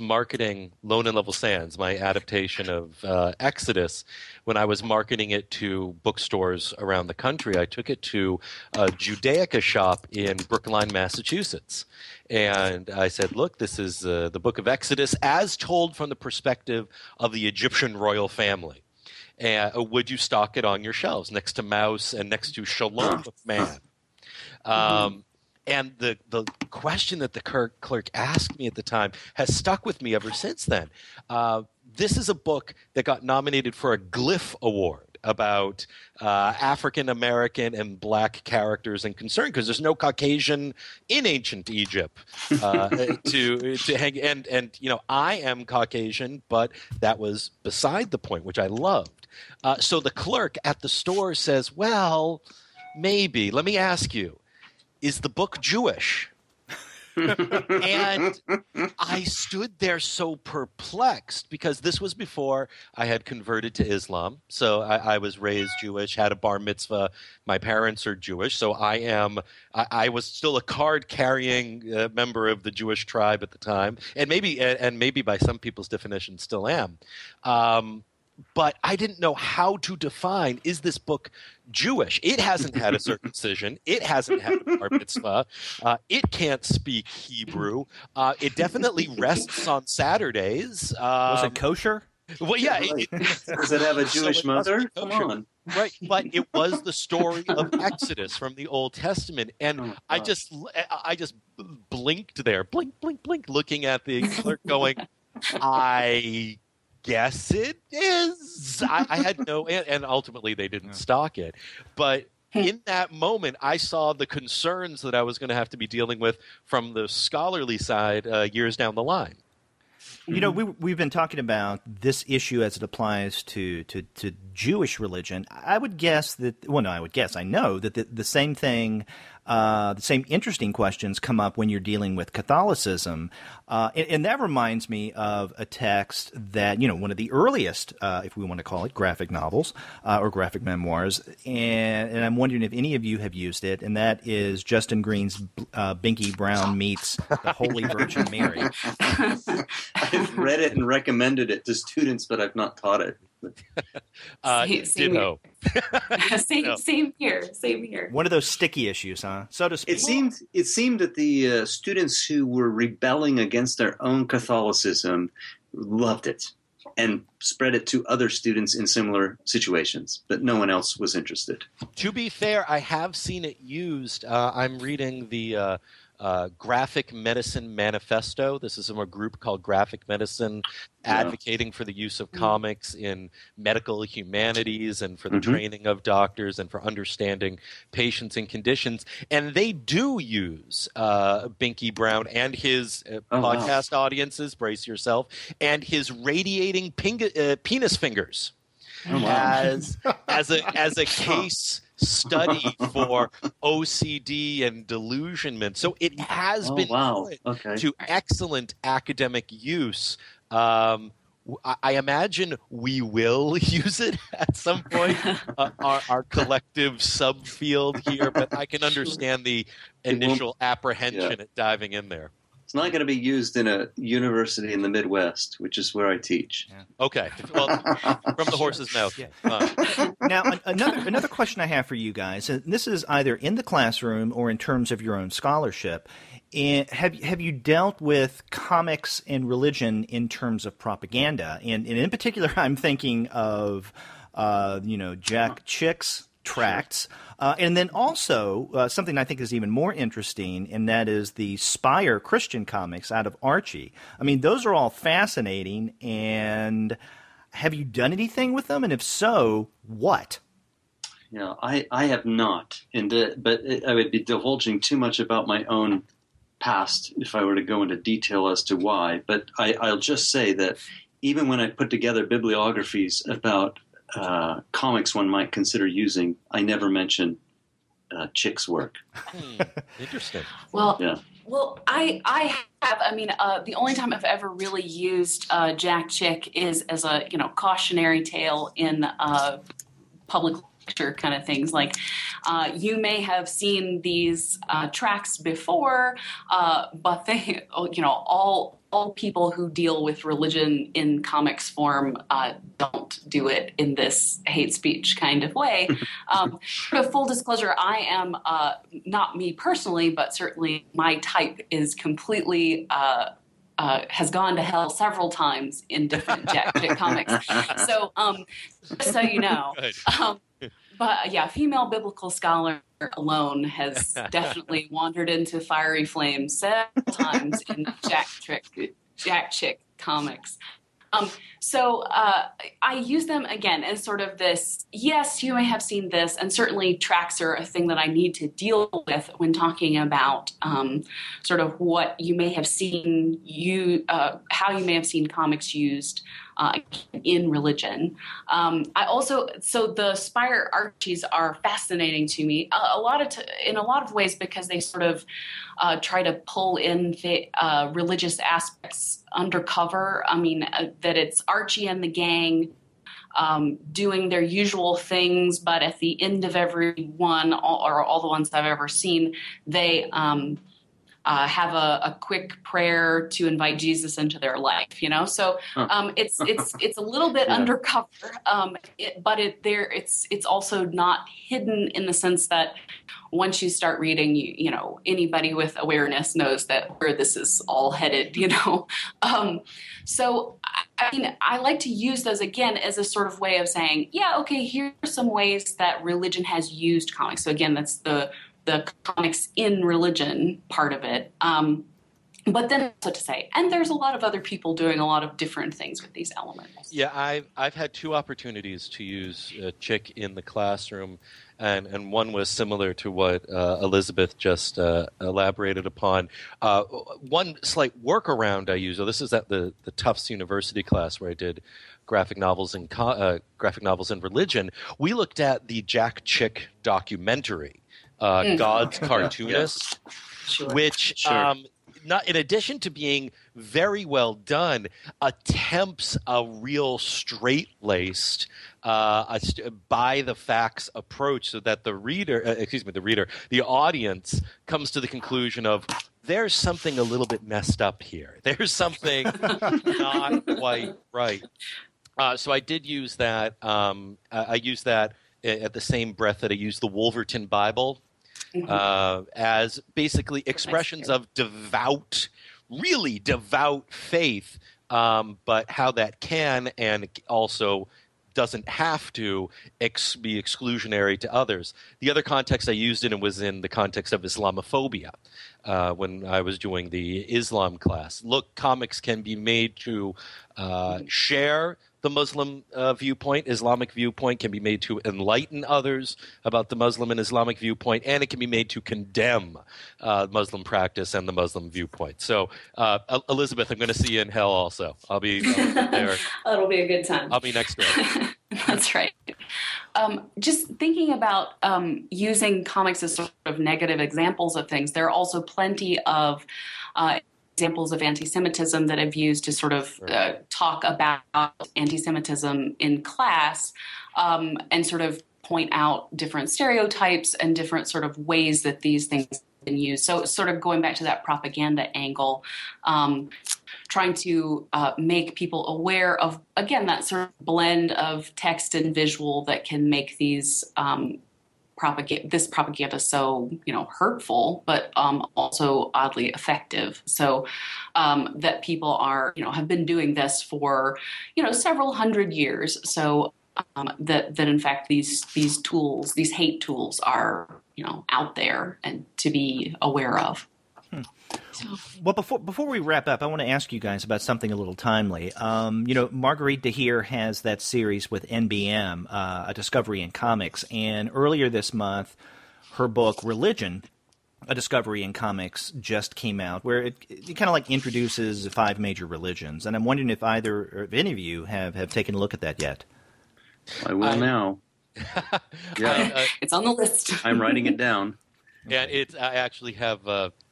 marketing Lone and Level Sands, my adaptation of Exodus, when I was marketing it to bookstores around the country, I took it to a Judaica shop in Brookline, Massachusetts. And I said, look, this is the book of Exodus as told from the perspective of the Egyptian royal family. And would you stock it on your shelves next to Mouse and next to Shalom of Man? And the question that the clerk asked me at the time has stuck with me ever since then. This is a book that got nominated for a Glyph Award about African American and black characters and concern, because there's no Caucasian in ancient Egypt to hang. And you know, I am Caucasian, but that was beside the point, which I loved. So the clerk at the store says, "Well, maybe. Let me ask you, is the book Jewish?" And I stood there so perplexed, because this was before I had converted to Islam. So I was raised Jewish, had a bar mitzvah. My parents are Jewish. So I was still a card-carrying member of the Jewish tribe at the time. And maybe by some people's definition still am. But I didn't know how to define, is this book Jewish? It hasn't had a circumcision. It hasn't had a bar mitzvah. It can't speak Hebrew. It definitely rests on Saturdays. Was it kosher? Well, yeah. Does it have a Jewish mother? Come on. Right, but it was the story of Exodus from the Old Testament, and I just blinked there, blink, looking at the clerk, going, I guess it is. I had no, and ultimately they didn't stock it. But in that moment, I saw the concerns that I was going to have to be dealing with from the scholarly side years down the line. You know, we've been talking about this issue as it applies to Jewish religion. I would guess that, well, no, I know that the same thing, the same interesting questions come up when you're dealing with Catholicism. And that reminds me of a text that, you know, one of the earliest, if we want to call it, graphic novels or graphic memoirs. And I'm wondering if any of you have used it, and that is Justin Green's Binky Brown Meets the Holy Virgin Mary. I've read it and recommended it to students, but I've not taught it. Ditto. Same here. One of those sticky issues, huh? So to speak. It seemed that the students who were rebelling against their own Catholicism loved it and spread it to other students in similar situations, but no one else was interested. To be fair, I have seen it used. I'm reading the Graphic Medicine Manifesto. This is from a group called Graphic Medicine, advocating for the use of comics in medical humanities and for the training of doctors and for understanding patients and conditions. And they do use Binky Brown and his podcast audiences, brace yourself, and his radiating penis fingers as a case study for OCD and delusionment. So it has been put to excellent academic use. I imagine we will use it at some point, our collective subfield here, but I can understand the initial apprehension at diving in there. It's not going to be used in a university in the Midwest, which is where I teach. Yeah. Okay. Well, from the horse's mouth. Yeah. Now, another question I have for you guys, and this is either in the classroom or in terms of your own scholarship. Have you dealt with comics and religion in terms of propaganda? And in particular, I'm thinking of Jack Chick's tracts. And then also something I think is even more interesting, and that is the Spire Christian comics out of Archie. I mean, those are all fascinating. And have you done anything with them? And if so, what? Yeah, I have not, but I would be divulging too much about my own past if I were to go into detail as to why. But I'll just say that even when I put together bibliographies about comics one might consider using, I never mention Chick's work. Interesting. Well, Yeah. Well, I have. I mean, the only time I've ever really used Jack Chick is as a cautionary tale in public lecture kind of things. Like you may have seen these tracks before, but they, all people who deal with religion in comics form don't do it in this hate speech kind of way. For full disclosure, I am not me personally, but certainly my type is completely has gone to hell several times in different Jack Chick comics. So just so you know. But yeah, female biblical scholar alone has definitely wandered into fiery flames several times in Jack Chick comics. So I use them again as sort of this, yes, you may have seen this, and certainly tracks are a thing that I need to deal with when talking about sort of what you may have seen, how you may have seen comics used in religion. So the Spire Archies are fascinating to me in a lot of ways because they sort of try to pull in the religious aspects undercover. I mean, that it's Archie and the gang doing their usual things, but at the end of every one, or all the ones I've ever seen, they have a quick prayer to invite Jesus into their life, So it's a little bit undercover, but it's also not hidden in the sense that once you start reading, anybody with awareness knows that where this is all headed, So I mean, I like to use those again as a sort of way of saying, yeah, okay, here are some ways that religion has used comics. So again, that's the comics in religion part of it. But then also to say, and there's a lot of other people doing a lot of different things with these elements. Yeah, I've had two opportunities to use Chick in the classroom, and one was similar to what Elizabeth just elaborated upon. One slight workaround I use, this is at the Tufts University class where I did graphic novels and religion. We looked at the Jack Chick documentary, God's Cartoonist, which not in addition to being very well done, attempts a real straight-laced, by the facts approach, so that the audience comes to the conclusion of there's something a little bit messed up here. There's something not quite right. So I did use that. I used that at the same breath that I used the Wolverton Bible. As basically expressions of really devout faith, but how that can and also doesn't have to be exclusionary to others. The other context I used it in was in the context of Islamophobia when I was doing the Islam class. Look, comics can be made to share the Muslim viewpoint, Islamic viewpoint, can be made to enlighten others about the Muslim and Islamic viewpoint, and it can be made to condemn Muslim practice and the Muslim viewpoint. So, Elizabeth, I'm going to see you in hell also. I'll be there. It'll be a good time. I'll be next door. That's right. Just thinking about using comics as sort of negative examples of things, there are also plenty of examples of anti-Semitism that I've used to sort of talk about anti-Semitism in class and sort of point out different stereotypes and different sort of ways that these things have been used. So sort of going back to that propaganda angle, trying to make people aware of, again, that sort of blend of text and visual that can make these this propaganda so hurtful, but also oddly effective. So that people are have been doing this for several hundred years. So that in fact these tools, these hate tools, are out there and to be aware of. So. Well, before we wrap up, I want to ask you guys about something a little timely. Marguerite Dehir has that series with NBM, A Discovery in Comics, and earlier this month, her book Religion, A Discovery in Comics, just came out, where it kind of like introduces 5 major religions. And I'm wondering if either or if any of you have taken a look at that yet. I will now. Yeah, it's on the list. I'm writing it down. And I actually have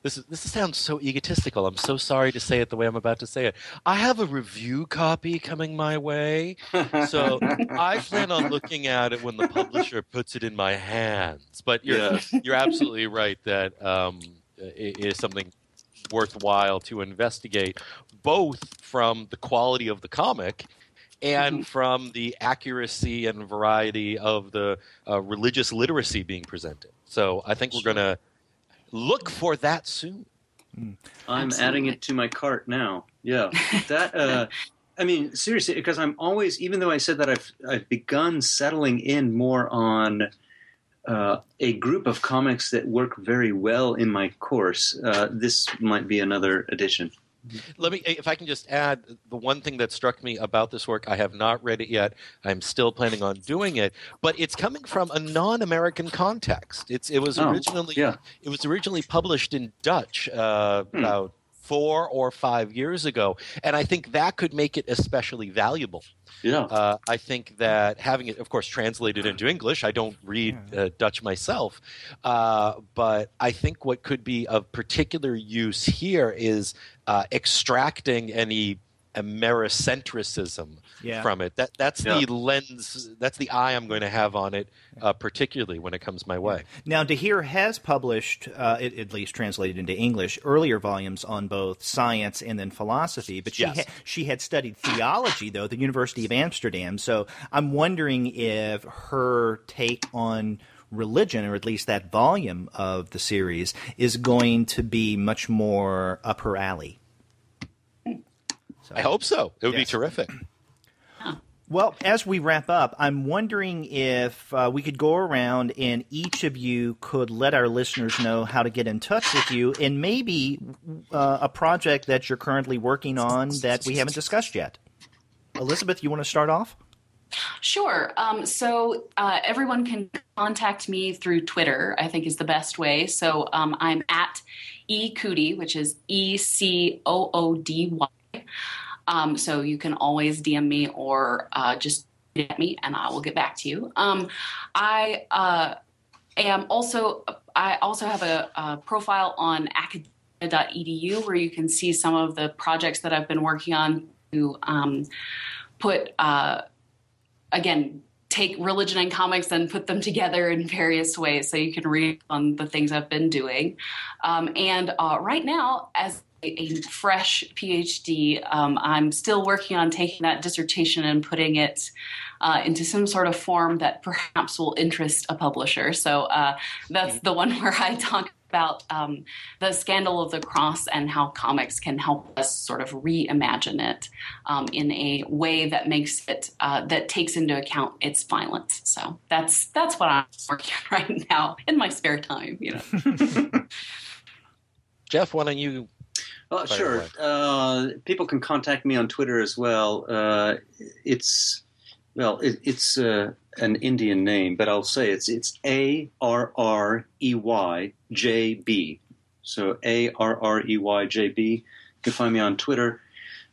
this sounds so egotistical. I'm so sorry to say it the way I'm about to say it. I have a review copy coming my way, so I plan on looking at it when the publisher puts it in my hands. But you're absolutely right that it is something worthwhile to investigate, both from the quality of the comic and from the accuracy and variety of the religious literacy being presented. So I think we're going to look for that soon. I'm adding it to my cart now. Yeah, that. I mean, seriously, because I'm always, even though I said that I've begun settling in more on a group of comics that work very well in my course. This might be another edition. Let me, if I can just add, the one thing that struck me about this work, I have not read it yet. I'm still planning on doing it, but it's coming from a non-American context. It was originally published in Dutch about 4 or 5 years ago, and I think that could make it especially valuable. Yeah, I think that having it, of course, translated into English, I don't read Dutch myself, but I think what could be of particular use here is extracting any Americentrism from it. That's the lens, that's the eye I'm going to have on it, particularly when it comes my way. Now, Dehir has published, at least translated into English, earlier volumes on both science and then philosophy, but she had studied theology, though, at the University of Amsterdam. So I'm wondering if her take on religion, or at least that volume of the series, is going to be much more up her alley. I hope so. It would be terrific. Well, as we wrap up, I'm wondering if we could go around and each of you could let our listeners know how to get in touch with you, and maybe a project that you're currently working on that we haven't discussed yet. Elizabeth, you want to start off? Sure. So everyone can contact me through Twitter, I think is the best way. So I'm at eCoody, which is ECOODY. So you can always DM me or just at me, and I will get back to you. I also have a profile on academia.edu where you can see some of the projects that I've been working on to put take religion and comics and put them together in various ways, so you can read on the things I've been doing. And right now, as a fresh PhD, I'm still working on taking that dissertation and putting it into some sort of form that perhaps will interest a publisher. So that's the one where I talk about the scandal of the cross and how comics can help us sort of reimagine it in a way that makes it that takes into account its violence. So that's what I'm working on right now in my spare time. Jeff, why don't you? Sure. People can contact me on Twitter as well. It's an Indian name, but I'll say it's ARREYJB. So ARREYJB. You can find me on Twitter.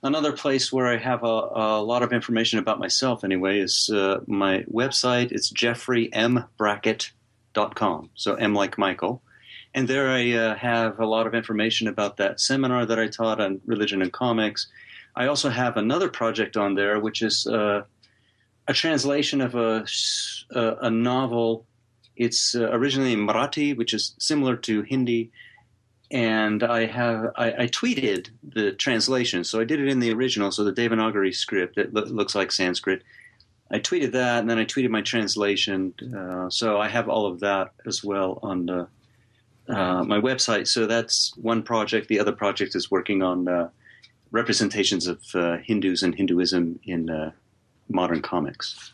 Another place where I have a lot of information about myself anyway is my website. It's jeffreymbrackett.com. So M like Michael. And there I have a lot of information about that seminar that I taught on religion and comics. I also have another project on there, which is a translation of a novel. It's originally in Marathi, which is similar to Hindi. And I tweeted the translation. So I did it in the original, so the Devanagari script that looks like Sanskrit. I tweeted that, and then I tweeted my translation. So I have all of that as well on my website. So that's one project. The other project is working on representations of Hindus and Hinduism in modern comics.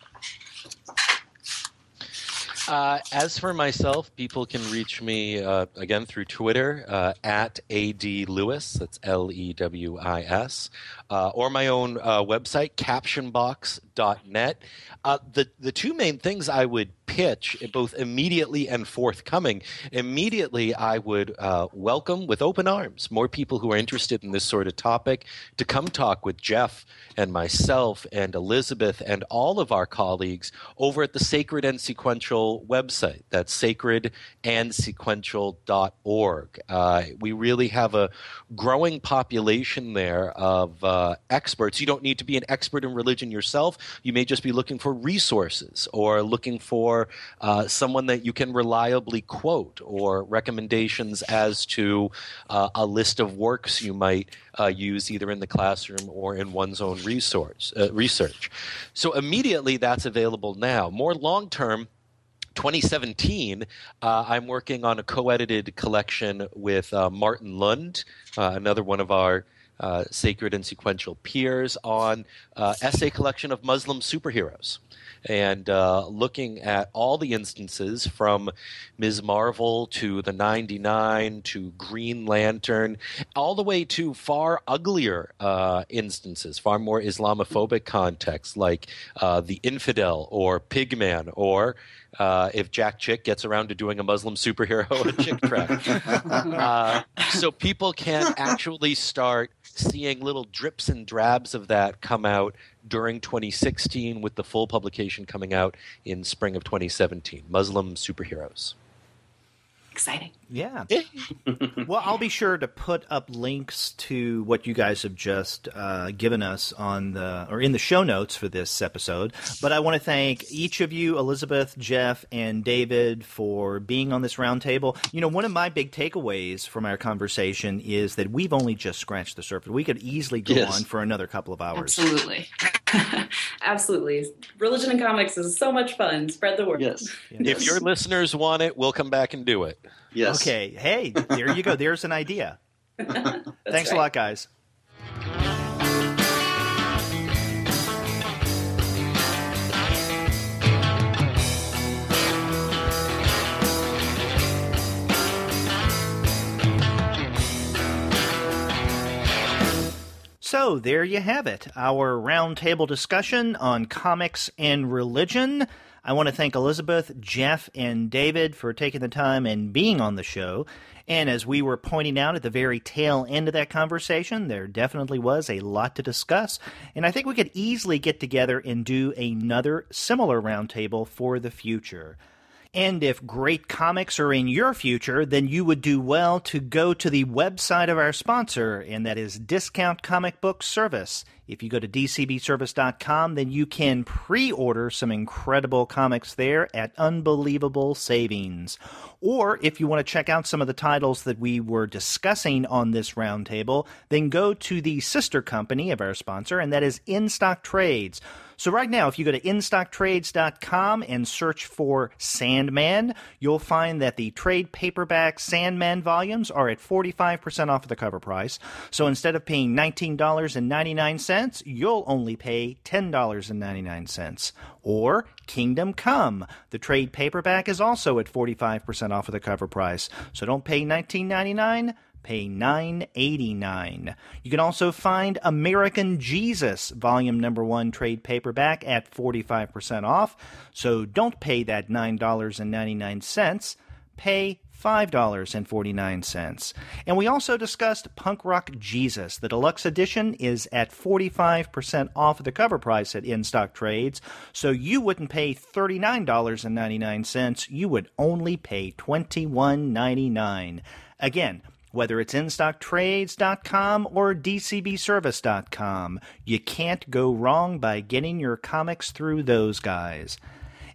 As for myself, people can reach me again through Twitter at ADLewis, that's Lewis, or my own website, captionbox.net. The two main things I would pitch, both immediately and forthcoming. Immediately, I would welcome with open arms more people who are interested in this sort of topic to come talk with Jeff and myself and Elizabeth and all of our colleagues over at the Sacred and Sequential website. That's sacredandsequential.org. We really have a growing population there of experts. You don't need to be an expert in religion yourself. You may just be looking for resources or looking for someone that you can reliably quote, or recommendations as to a list of works you might use either in the classroom or in one's own research. So immediately that's available now. More long-term, 2017, I'm working on a co-edited collection with Martin Lund, another one of our Sacred and Sequential peers, on essay collection of Muslim superheroes. And looking at all the instances from Ms. Marvel to the 99 to Green Lantern, all the way to far uglier instances, far more Islamophobic contexts like the Infidel or Pigman, or if Jack Chick gets around to doing a Muslim superhero, a Chick track. So people can actually start seeing little drips and drabs of that come out during 2016, with the full publication coming out in spring of 2017. Muslim superheroes. Exciting. Yeah. Well, I'll be sure to put up links to what you guys have just given us in the show notes for this episode. But I want to thank each of you, Elizabeth, Jeff, and David, for being on this roundtable. You know, one of my big takeaways from our conversation is that we've only just scratched the surface. We could easily go on for another couple of hours. Absolutely. Absolutely. Religion and comics is so much fun. Spread the word. Yes. If your listeners want it, we'll come back and do it. Yes. Okay. Hey, there you go. There's an idea. Thanks a lot, guys. So there you have it, our roundtable discussion on comics and religion. I want to thank Elizabeth, Jeff, and David for taking the time and being on the show. And as we were pointing out at the very tail end of that conversation, there definitely was a lot to discuss. And I think we could easily get together and do another similar roundtable for the future. And if great comics are in your future, then you would do well to go to the website of our sponsor, and that is Discount Comic Book Service. If you go to dcbservice.com, then you can pre-order some incredible comics there at unbelievable savings. Or if you want to check out some of the titles that we were discussing on this roundtable, then go to the sister company of our sponsor, and that is In Stock Trades. So right now, if you go to InStockTrades.com and search for Sandman, you'll find that the trade paperback Sandman volumes are at 45% off of the cover price. So instead of paying $19.99, you'll only pay $10.99. Or Kingdom Come, the trade paperback, is also at 45% off of the cover price. So don't pay $19.99. Pay $9.89. You can also find American Jesus, volume number 1 trade paperback at 45% off. So don't pay that $9.99. Pay $5.49. And we also discussed Punk Rock Jesus. The deluxe edition is at 45% off of the cover price at In Stock Trades. So you wouldn't pay $39.99. You would only pay $21.99. Again, whether it's InStockTrades.com or DCBService.com, you can't go wrong by getting your comics through those guys.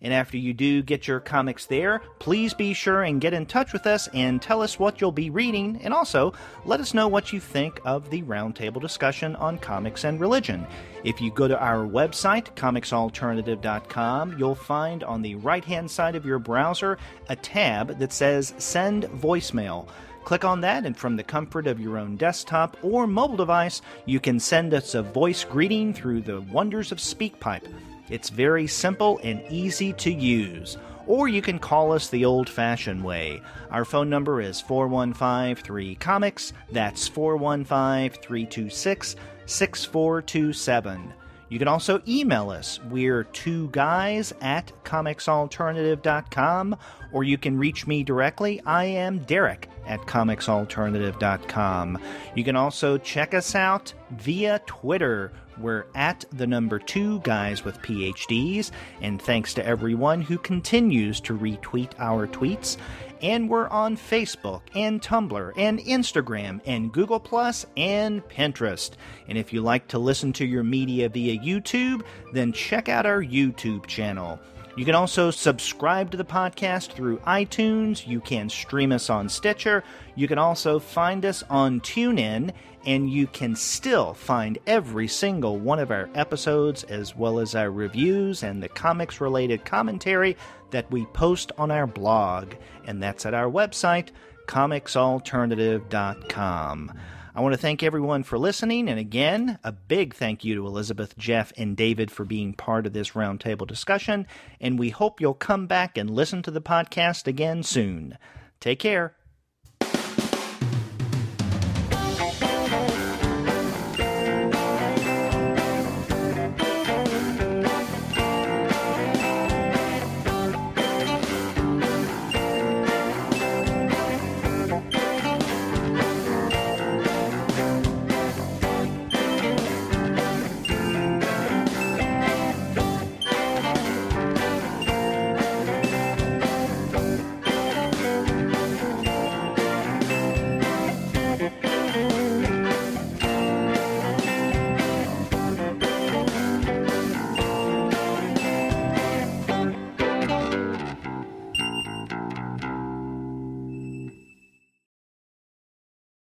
And after you do get your comics there, please be sure and get in touch with us and tell us what you'll be reading, and also let us know what you think of the roundtable discussion on comics and religion. If you go to our website, comicsalternative.com, you'll find on the right-hand side of your browser a tab that says Send Voicemail. Click on that, and from the comfort of your own desktop or mobile device, you can send us a voice greeting through the wonders of SpeakPipe. It's very simple and easy to use. or you can call us the old-fashioned way. Our phone number is 415-3-COMICS. That's 415-326-6427. You can also email us. We're 2guys@comicsalternative.com, or you can reach me directly. I am Derek at comicsalternative.com. You can also check us out via Twitter. We're at the number 2 guys with PhDs, and thanks to everyone who continues to retweet our tweets. And we're on Facebook and Tumblr and Instagram and Google Plus and Pinterest. And if you like to listen to your media via YouTube, then check out our YouTube channel. You can also subscribe to the podcast through iTunes. You can stream us on Stitcher. You can also find us on TuneIn. And you can still find every single one of our episodes, as well as our reviews and the comics-related commentary that we post on our blog. And that's at our website, comicsalternative.com. I want to thank everyone for listening, and again, a big thank you to Elizabeth, Jeff, and David for being part of this roundtable discussion, and we hope you'll come back and listen to the podcast again soon. Take care.